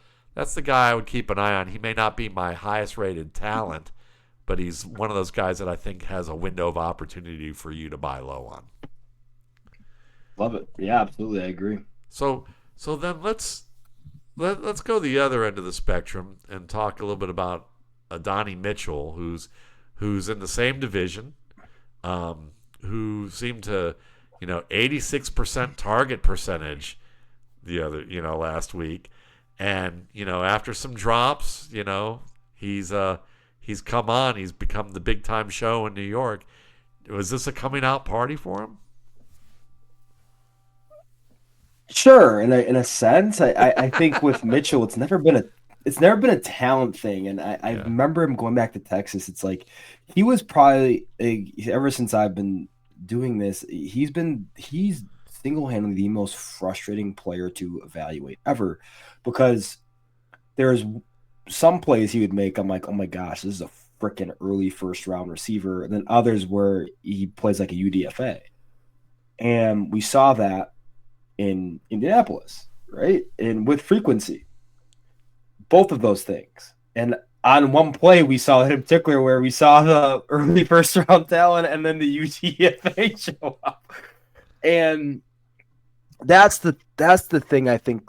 guy I would keep an eye on. He may not be my highest rated talent, but he's one of those guys that I think has a window of opportunity for you to buy low on. Love it. Yeah, absolutely. I agree. So then let's go the other end of the spectrum and talk a little bit about Adonai Mitchell, who's in the same division, who seemed to, 86% target percentage last week, and after some drops, he's come on, he's become the big time show in New York. Was this a coming out party for him? Sure, in a sense, I think with Mitchell, it's never been a talent thing, and I remember him going back to Texas. It's like he was probably ever since I've been doing this, he's single-handedly the most frustrating player to evaluate ever, because there's some plays he would make. I'm like, oh my gosh, this is a freaking early 1st-round receiver, and then others where he plays like a UDFA, and we saw that in Indianapolis, right? And with frequency, both of those things. And on one play we saw it in particular where we saw the early first round talent and then the UTFA show up. And that's the thing I think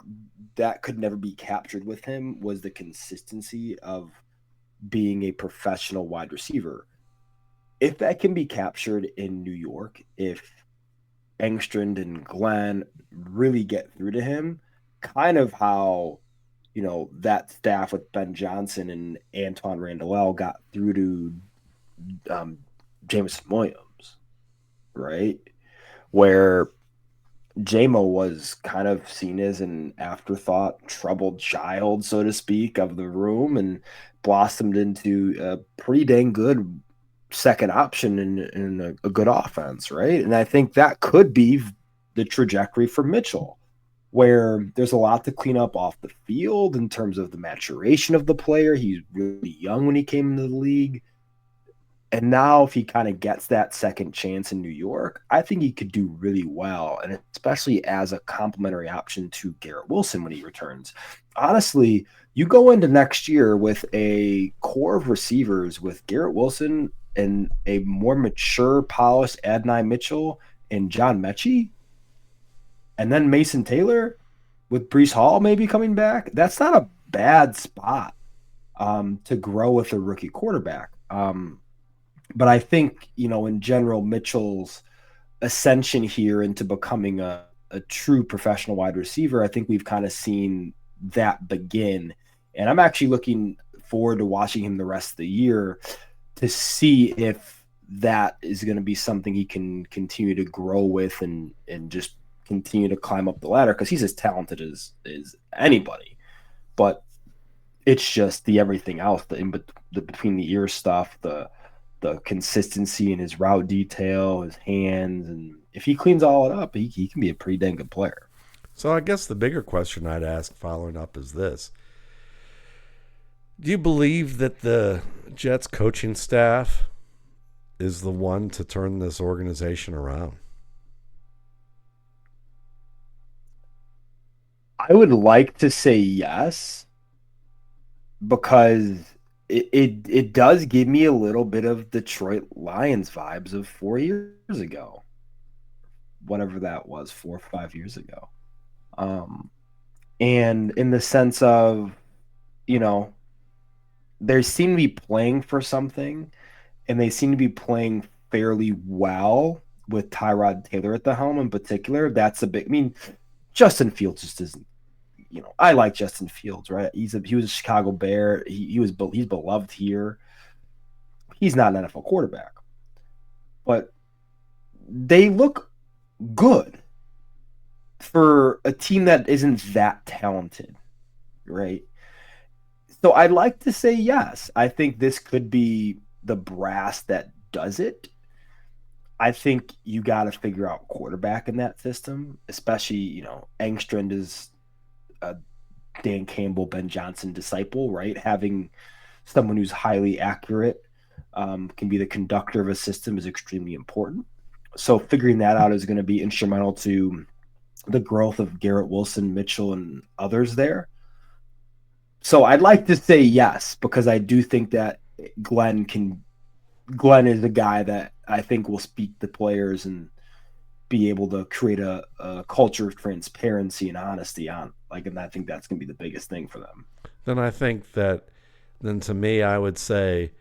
that could never be captured with him was the consistency of being a professional wide receiver. If that can be captured in New York, if Engstrand and Glenn really get through to him, kind of how that staff with Ben Johnson and Antoine Randall got through to Jameson Williams, right? Where JMO was kind of seen as an afterthought, troubled child, so to speak, of the room and blossomed into a pretty dang good second option in a good offense, right? And I think that could be the trajectory for Mitchell, where there's a lot to clean up off the field in terms of the maturation of the player. He's really young when he came into the league. And now, if he kind of gets that second chance in New York, I think he could do really well, and especially as a complementary option to Garrett Wilson when he returns. Honestly, you go into next year with a core of receivers with Garrett Wilson and a more mature, polished Adonai Mitchell and John Mechie, and then Mason Taylor with Brees Hall maybe coming back. That's not a bad spot to grow with a rookie quarterback. But I think, in general, Mitchell's ascension here into becoming a true professional wide receiver, I think we've kind of seen that begin. And I'm actually looking forward to watching him the rest of the year to see if that is going to be something he can continue to grow with and just continue to climb up the ladder, because he's as talented as anybody. But it's just the everything else, the between the ear stuff, the consistency in his route detail, his hands, and if he cleans all it up, he can be a pretty dang good player. So I guess the bigger question I'd ask following up is this. Do you believe that the Jets coaching staff is the one to turn this organization around? I would like to say yes, because it does give me a little bit of Detroit Lions vibes of 4 years ago, whatever that was, 4 or 5 years ago. And in the sense of, they seem to be playing for something, and they seem to be playing fairly well with Tyrod Taylor at the helm in particular. That's a big, Justin Fields just isn't, I like Justin Fields, right? He was a Chicago Bear. He's beloved here. He's not an NFL quarterback, but they look good for a team that isn't that talented, right? So I'd like to say yes. I think this could be the brass that does it. I think you got to figure out quarterback in that system, especially, Engstrand is a Dan Campbell, Ben Johnson disciple, right? Having someone who's highly accurate, can be the conductor of a system is extremely important. So figuring that out is going to be instrumental to the growth of Garrett Wilson, Mitchell, and others there. So I'd like to say yes, because I do think that Glenn is the guy that I think will speak to players and be able to create a culture of transparency and honesty and I think that's going to be the biggest thing for them. Then to me, I would say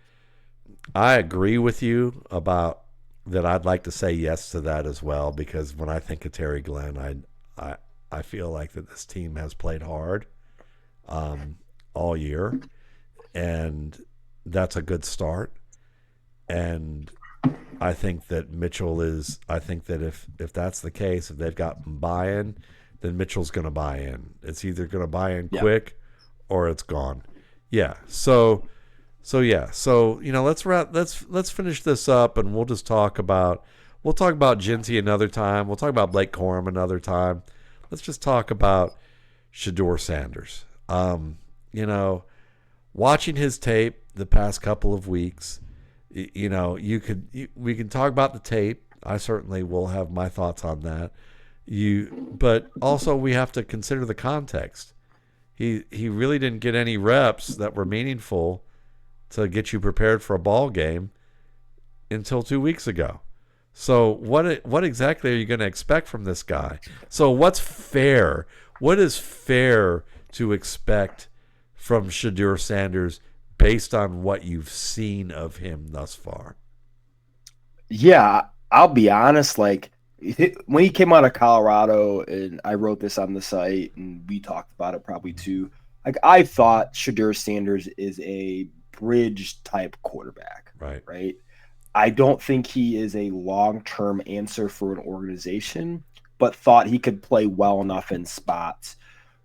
I agree with you about that. I'd like to say yes to that as well, because when I think of Terry Glenn, I feel like that this team has played hard all year, and that's a good start. And I think that Mitchell is. I think that if that's the case, if they've got buy-in, then Mitchell's going to buy in. It's either going to buy in quick, or it's gone. Yeah. So yeah. So let's finish this up, and we'll talk about Ginty another time. We'll talk about Blake Corum another time. Let's just talk about Shedeur Sanders. Watching his tape the past couple of weeks. We can talk about the tape. I certainly will have my thoughts on that. But also we have to consider the context. He really didn't get any reps that were meaningful to get you prepared for a ball game until 2 weeks ago. So what exactly are you going to expect from this guy? So what's fair? What is fair to expect from Shedeur Sanders based on what you've seen of him thus far? Yeah, I'll be honest. Like when he came out of Colorado, and I wrote this on the site, and we talked about it probably too. Like I thought Shedeur Sanders is a bridge type quarterback, Right. right? I don't think he is a long-term answer for an organization, but thought he could play well enough in spots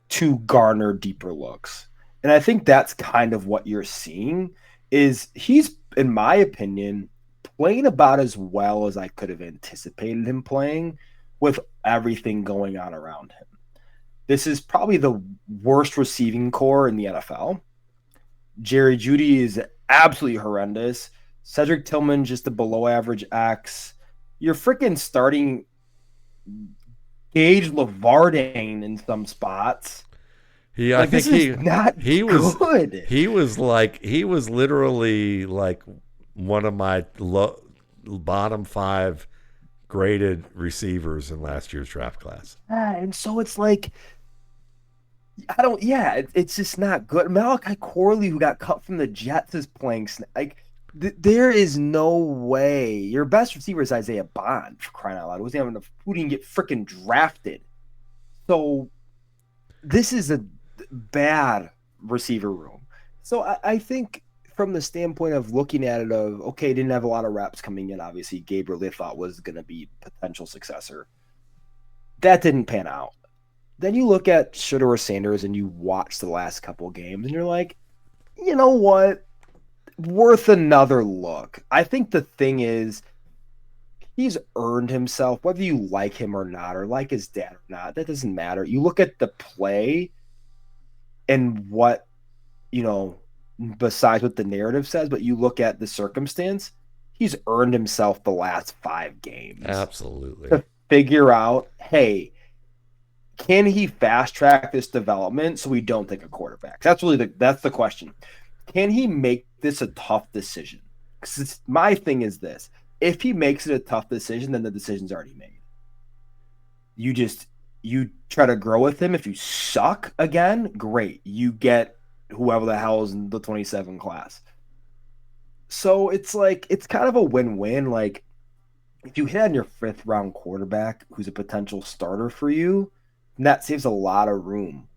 to garner deeper looks. And I think that's kind of what you're seeing is he's, in my opinion, playing about as well as I could have anticipated him playing with everything going on around him. This is probably the worst receiving core in the NFL. Jerry Jeudy is absolutely horrendous. Cedric Tillman, just a below average X. You're freaking starting Gage Lavardane in some spots. I think he was good. He was literally like one of my bottom 5 graded receivers in last year's draft class. And so it's like, it's just not good. Malachi Corley, who got cut from the Jets, is playing like. There is no way. Your best receiver is Isaiah Bond, for crying out loud. Who didn't get freaking drafted. So this is a bad receiver room. So I think from the standpoint of looking at it of, okay, didn't have a lot of reps coming in. Obviously, Gabriel they thought was going to be potential successor. That didn't pan out. Then you look at Shedeur Sanders and you watch the last couple of games and you're like, you know what? Worth another look. I think the thing is he's earned himself, whether you like him or not, or like his dad or not, that doesn't matter. You look at the play and what, besides what the narrative says, but you look at the circumstance, he's earned himself the last 5 games. Absolutely. To figure out, hey, can he fast track this development so we don't take a quarterback? That's the question. Can he make this a tough decision? Because my thing is this. If he makes it a tough decision, then the decision's already made. You try to grow with him. If you suck again, great. You get whoever the hell is in the 27 class. So it's like, it's kind of a win-win. Like, if you hit on your 5th round quarterback who's a potential starter for you, that saves a lot of room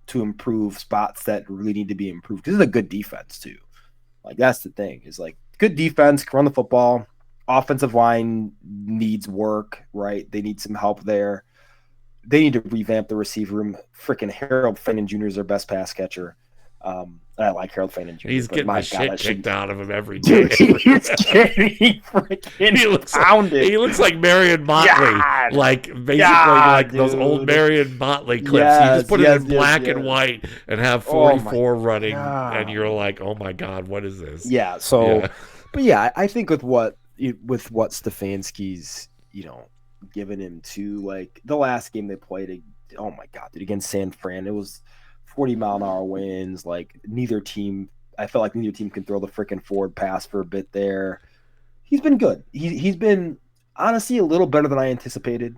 to improve spots that really need to be improved. This is a good defense too. Like that's the thing is like good defense, can run the football. Offensive line needs work, right? They need some help there. They need to revamp the receiver room. Freaking Harold Fannin Jr. is their best pass catcher. I like Harold Fannin Jr. He's getting the shit kicked out of him every day. Dude, he's getting freaking pounded. He looks like Marion Motley. God. Like, basically like dude. Those old Marion Motley clips. You just put it in black and white and have 44 running, and you're like, oh my God, what is this? Yeah, so, but yeah, I think with what Stefanski's, given him to, like, the last game they played, oh my God, dude, against San Fran, it was 40-mile-an-hour winds. Like I felt like neither team can throw the freaking forward pass for a bit there. He's been good. He's been honestly a little better than I anticipated.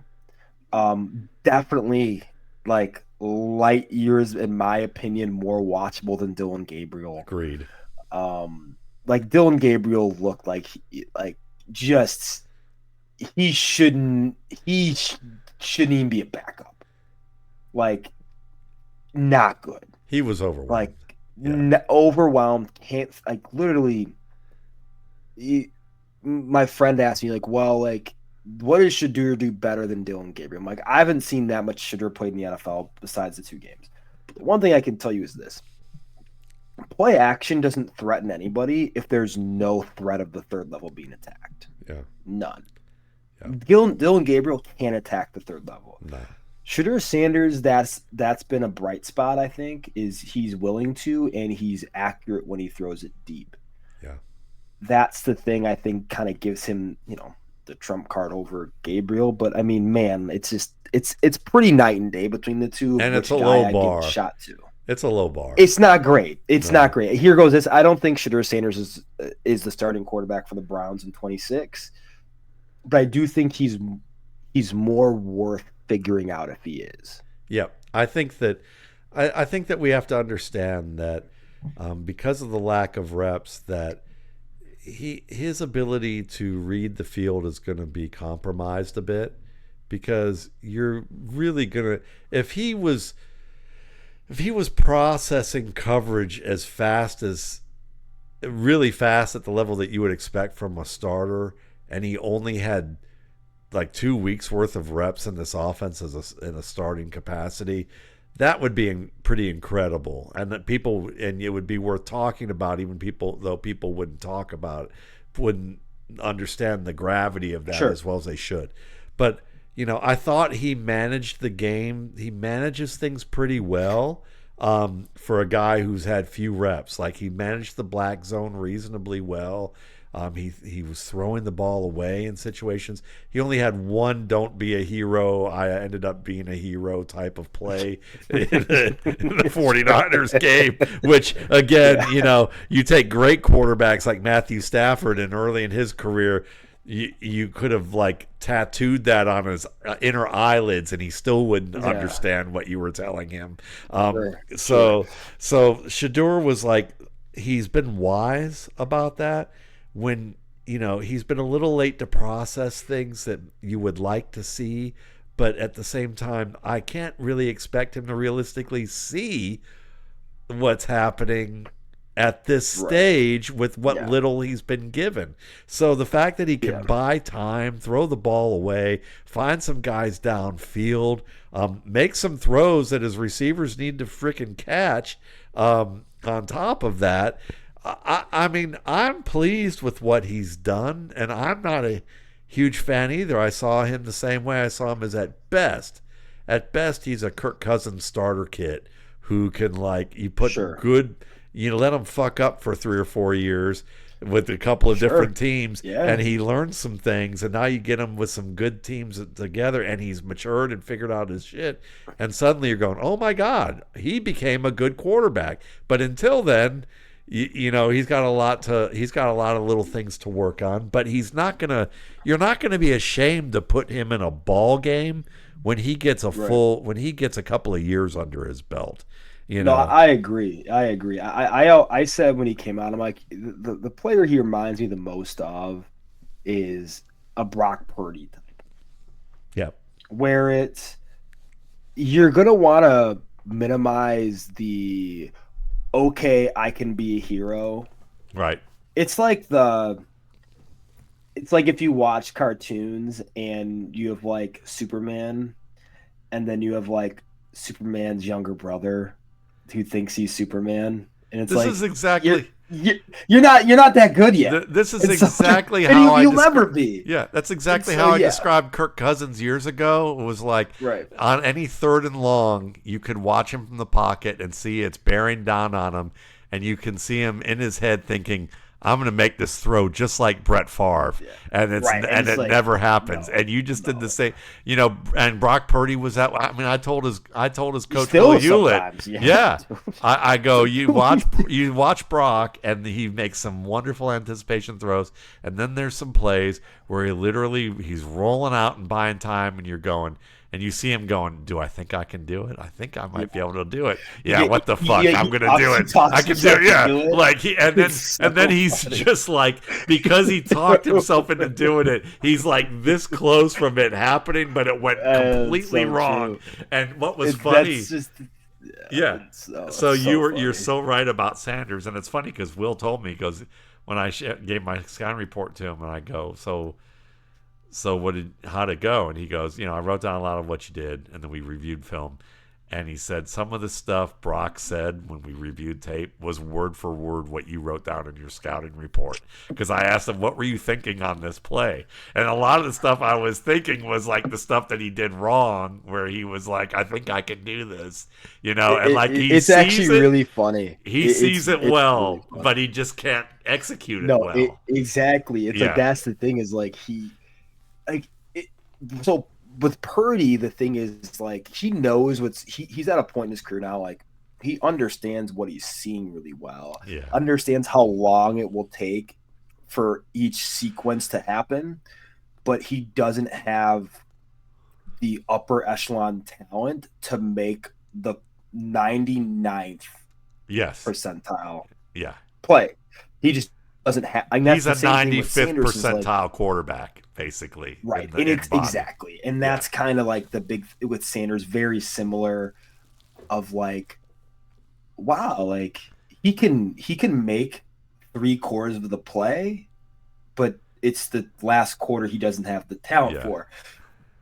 Definitely like light years, in my opinion, more watchable than Dylan Gabriel. Agreed. Like Dylan Gabriel looked like he shouldn't even be a backup. Like, not good. He was overwhelmed. Like, overwhelmed. Can't, like, literally. My friend asked me, like, well, like, what does Shadur do better than Dylan Gabriel? I'm like, I haven't seen that much Shadur played in the NFL besides the 2 games. But one thing I can tell you is this. Play action doesn't threaten anybody if there's no threat of the 3rd level being attacked. Yeah. None. Yeah. Dylan Gabriel can't attack the 3rd level. No. Shedeur Sanders, that's been a bright spot, I think, is he's willing to, and he's accurate when he throws it deep. Yeah. That's the thing I think kind of gives him, the trump card over Gabriel. But I mean, man, it's pretty night and day between the two. And it's a low bar. Shot to. It's a low bar. It's not great. It's No. not great. Here goes this. I don't think Shedeur Sanders is the starting quarterback for the Browns in 26, but I do think he's more worth figuring out if he is. Yeah, I think that I think that we have to understand that because of the lack of reps, that his ability to read the field is going to be compromised a bit, because you're really gonna if he was processing coverage as fast as really fast at the level that you would expect from a starter, and he only had like 2 weeks worth of reps in this offense in a starting capacity, that would be pretty incredible, and it would be worth talking about. Even though people wouldn't talk about it, wouldn't understand the gravity of that Sure. as well as they should. But I thought he managed the game. He manages things pretty well for a guy who's had few reps. Like, he managed the black zone reasonably well. He was throwing the ball away in situations. He only had one "don't be a hero, I ended up being a hero" type of play in the 49ers game, which, again, you take great quarterbacks like Matthew Stafford, and early in his career, you could have like tattooed that on his inner eyelids, and he still wouldn't understand what you were telling him. So Shadur was like, he's been wise about that. When he's been a little late to process things that you would like to see, but at the same time, I can't really expect him to realistically see what's happening at this stage with what little he's been given. So the fact that he can buy time, throw the ball away, find some guys downfield, make some throws that his receivers need to freaking catch, on top of that, I mean, I'm pleased with what he's done, and I'm not a huge fan either. I saw him the same way I saw him as at best. At best, he's a Kirk Cousins starter kit who can, like, you put good, let him fuck up for 3 or 4 years with a couple of different teams, and he learns some things, and now you get him with some good teams together, and he's matured and figured out his shit, and suddenly you're going, oh my God, he became a good quarterback. But until then, he's got a lot of little things to work on, but you're not gonna be ashamed to put him in a ball game when he gets a couple of years under his belt. No, I agree. I said when he came out, I'm like, the player he reminds me the most of is a Brock Purdy type. Yeah. Where you're gonna want to minimize the okay, I can be a hero. Right. It's like if you watch cartoons and you have like Superman, and then you have like Superman's younger brother who thinks he's Superman, and it's this is exactly you're not that good yet. This is exactly how you'll never be. Yeah, that's exactly how I described Kirk Cousins years ago. It was like, on any 3rd and long, you could watch him from the pocket and see it's bearing down on him, and you can see him in his head thinking, I'm going to make this throw just like Brett Favre, and it like, never happens. And you just did the same, And Brock Purdy was that. I mean, I told his coach Bill Hewlett, I go, you watch Brock, and he makes some wonderful anticipation throws, and then there's some plays where he's rolling out and buying time, and you're going. And you see him going, do I think I can do it? I think I might be able to do it. Yeah, what the fuck? I'm going to do it. I can do it. Yeah. Like then he's just like, because he talked himself into doing it, he's like this close from it happening, but it went completely wrong. True. And what was funny? So you're so right about Sanders, and it's funny because Will told me, he goes, when I gave my scouting report to him, and I go, so how'd it go? And he goes, I wrote down a lot of what you did, and then we reviewed film. And he said some of the stuff Brock said when we reviewed tape was word for word what you wrote down in your scouting report. Because I asked him, what were you thinking on this play? And a lot of the stuff I was thinking was like the stuff that he did wrong, where he was like, I think I can do this. And like it's actually really funny. He sees it well, really, but he just can't execute it well. Exactly. It's like, that's the thing, is like so with Purdy, the thing is, like, he knows he's at a point in his career now, like, he understands what he's seeing really well. Yeah. Understands how long it will take for each sequence to happen, but he doesn't have the upper echelon talent to make the 99th percentile play. He just doesn't have. I mean, he's a 95th percentile quarterback, basically. Right, and it's exactly, and that's kind of like the big with Sanders. Very similar, of like, wow, like he can make 3/4 of the play, but it's the last quarter he doesn't have the talent for.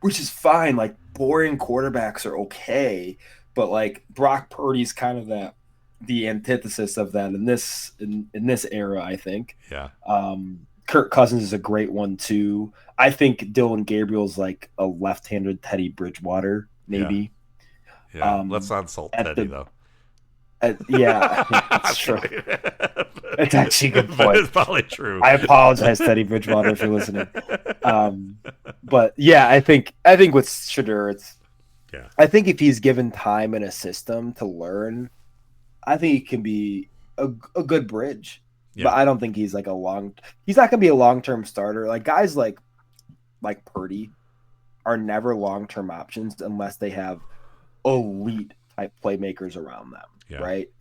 Which is fine. Like, boring quarterbacks are okay, but like Brock Purdy's kind of the antithesis of that in this era, I think. Yeah. Kirk Cousins is a great one too. I think Dylan Gabriel's like a left-handed Teddy Bridgewater, maybe. Yeah. Let's not insult Teddy though. That's true. It's actually a good point. It's probably true. I apologize, Teddy Bridgewater, if you're listening. But yeah, I think with Shedeur, I think if he's given time and a system to learn, I think he can be a good bridge. Yeah. But I don't think he's like he's not gonna be a long-term starter. Like guys like Purdy are never long-term options unless they have elite type playmakers around them. Yeah. Right?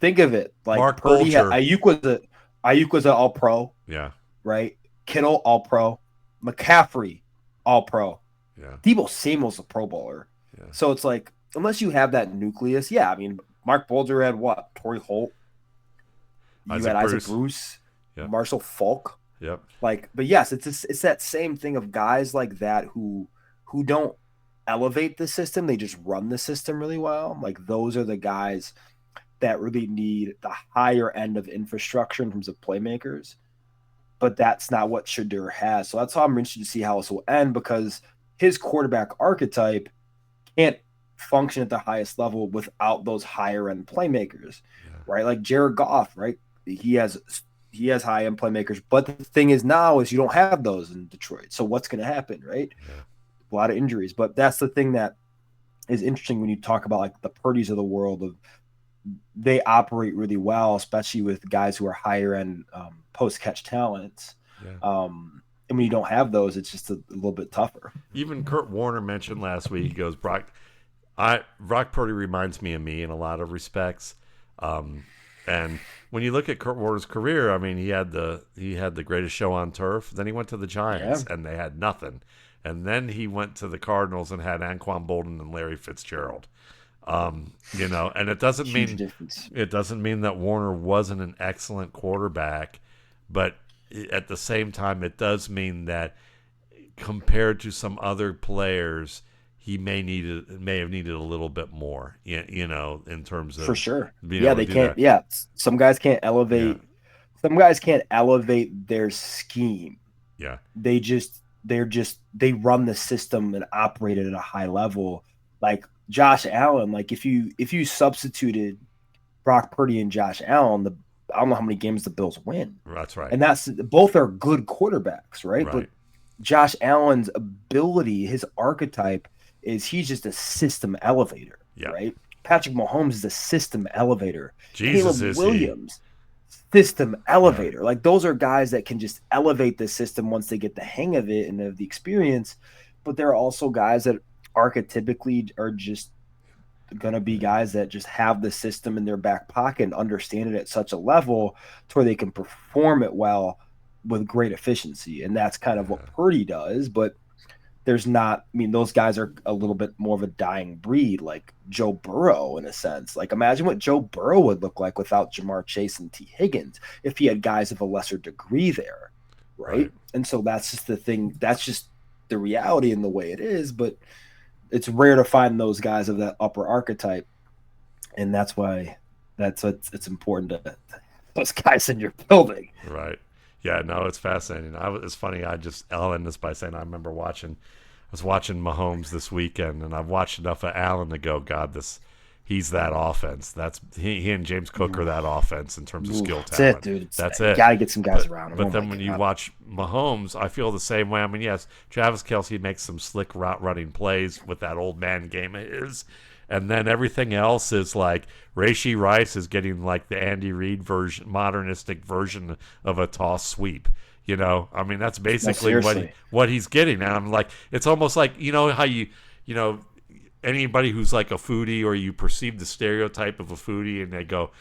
Think of it like Mark Purdy Ayuk was an all-pro. Yeah. Right? Kittle all-pro. McCaffrey all-pro. Yeah. Deebo Samuel's a Pro Bowler. Yeah. So it's like unless you have that nucleus, I mean Mark Bulger had what? Torrey Holt. You had Isaac Bruce. Yep. Marshall Faulk. Yep. Like, but yes, it's that same thing of guys like that who don't elevate the system, they just run the system really well. Like those are the guys that really need the higher end of infrastructure in terms of playmakers. But that's not what Shedeur has. So that's how I'm interested to see how this will end, because his quarterback archetype can't function at the highest level without those higher end playmakers, right? Like Jared Goff, right? He has high end playmakers, but the thing is now is you don't have those in Detroit. So what's going to happen, right? Yeah. A lot of injuries, but that's the thing that is interesting when you talk about like the Purdy's of the world. They operate really well, especially with guys who are higher end post catch talents. Yeah. And when you don't have those, it's just a little bit tougher. Even Kurt Warner mentioned last week, he goes, Brock Purdy reminds me of me in a lot of respects. And when you look at Kurt Warner's career, I mean, he had the greatest show on turf. Then he went to the Giants, and they had nothing. And then he went to the Cardinals and had Anquan Bolden and Larry Fitzgerald. And it doesn't mean that Warner wasn't an excellent quarterback, but at the same time, it does mean that compared to some other players, he may have needed a little bit more, in terms of, for sure. They can't. That. Yeah, some guys can't elevate. Yeah. Some guys can't elevate their scheme. Yeah, they run the system and operate it at a high level. Like Josh Allen, like if you substituted Brock Purdy and Josh Allen, I don't know how many games the Bills win. That's right. And both are good quarterbacks, right? But Josh Allen's ability, his archetype, is he's just a system elevator, right? Patrick Mahomes is a system elevator. Caleb Williams, system elevator. Like those are guys that can just elevate the system once they get the hang of it and have the experience. But there are also guys that archetypically are just going to be guys that just have the system in their back pocket and understand it at such a level to where they can perform it well with great efficiency. And that's kind of what Purdy does, but there's not, I mean, those guys are a little bit more of a dying breed, like Joe Burrow in a sense. Like imagine what Joe Burrow would look like without Jamar Chase and T. Higgins if he had guys of a lesser degree there, right? And so that's just the thing. That's just the reality and the way it is, but it's rare to find those guys of that upper archetype. And that's why it's important to those guys in your building. Right. Yeah, no, it's fascinating. It's funny. I'll end this by saying I was watching Mahomes this weekend, and I've watched enough of Allen to go, God, he's that offense. He and James Cook are that offense in terms of skill talent. That's it, dude. That's it. You got to get some guys around him. But then when you watch Mahomes, I feel the same way. I mean, yes, Travis Kelce makes some slick route running plays with that old man game of his. and then everything else is like Rashee Rice is getting like the Andy Reid version, modernistic version of a toss sweep. I mean that's basically what he's getting. And I'm like, it's almost like how you know anybody who's like a foodie, or you perceive the stereotype of a foodie, and they go,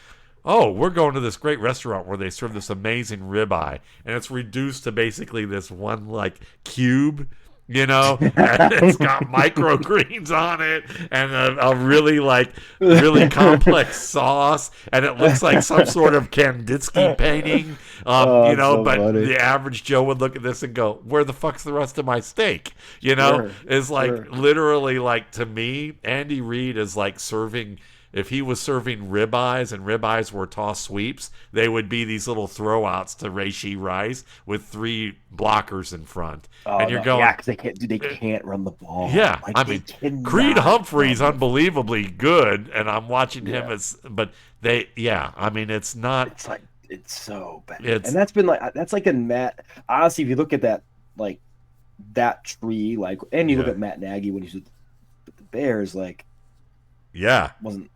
oh, we're going to this great restaurant where they serve this amazing ribeye, and it's reduced to basically this one like cube, and it's got microgreens on it, and a really complex sauce, and it looks like some sort of Kandinsky painting, so but funny. the average Joe would look at this and go, where the fuck's the rest of my steak? It's like literally, like, to me, Andy Reid is like serving. If he was serving ribeyes and ribeyes were toss sweeps, they would be these little throwouts to Rashee Rice with 3 blockers in front. And you're going, yeah, because they can't run the ball. Yeah, like, I mean, Creed Humphrey's unbelievably good, and I'm watching him but I mean, it's not. It's so bad, and that's like in Matt. Honestly, if you look at that, like that tree, like, and you look at Matt Nagy when he's with the Bears, like. That wasn't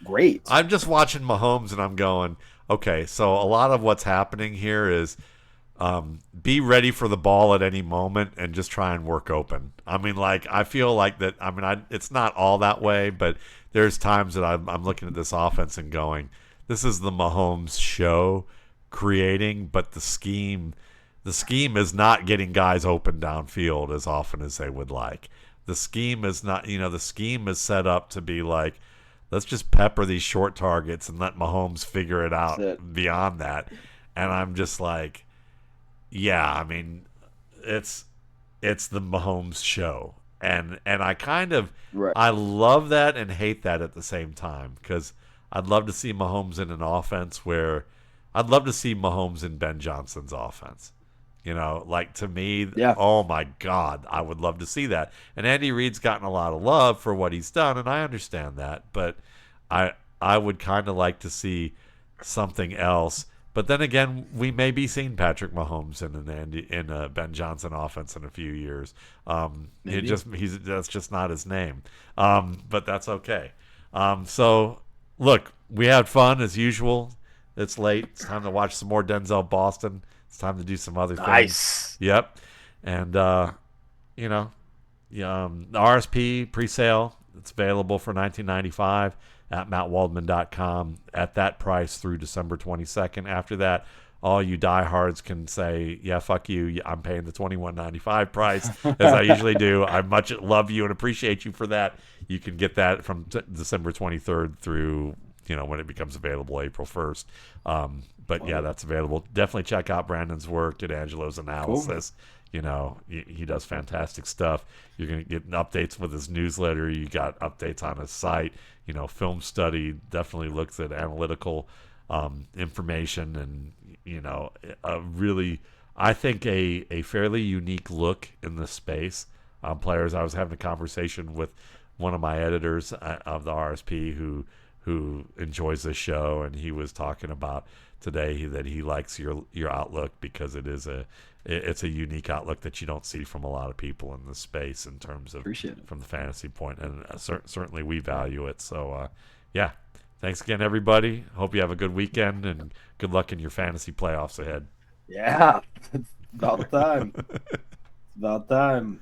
great. I'm just watching Mahomes and I'm going, okay, so a lot of what's happening here is be ready for the ball at any moment and just try and work open. I mean, like, I feel like that. I mean, it's not all that way, but there's times that I'm looking at this offense and going, this is the Mahomes show creating, but the scheme is not getting guys open downfield as often as they would like. The scheme is not, the scheme is set up to be like, let's just pepper these short targets and let Mahomes figure it out beyond that. And I'm just like, yeah, I mean, it's the Mahomes show. And I kind of, I love that and hate that at the same time, because I'd love to see Mahomes in an offense where, I'd love to see Mahomes in Ben Johnson's offense. Like, to me, oh my God, I would love to see that. And Andy Reid's gotten a lot of love for what he's done, and I understand that. But I would kind of like to see something else. But then again, we may be seeing Patrick Mahomes in a Ben Johnson offense in a few years. That's just not his name. But that's okay. So look, we had fun as usual. It's late. It's time to watch some more Denzel Boston. It's time to do some other things. Nice. Yep. And, the RSP pre-sale, it's available for $19.95 at mattwaldman.com at that price through December 22nd. After that, all you diehards can say, yeah, fuck you. I'm paying the $21.95 price, as I usually do. I much love you and appreciate you for that. You can get that from December 23rd through, when it becomes available April 1st. But yeah, that's available. Definitely check out Brandon's work at Angelo's Analysis. Cool. He does fantastic stuff. You're going to get updates with his newsletter. You got updates on his site. Film study definitely looks at analytical information, and I think a fairly unique look in the space on players. I was having a conversation with one of my editors of the RSP who enjoys this show, and he was talking about today that he likes your outlook because it's a unique outlook that you don't see from a lot of people in this space in terms of from the fantasy point, and certainly we value it. So thanks again, everybody. Hope you have a good weekend and good luck in your fantasy playoffs ahead. Yeah, it's about time. It's about time.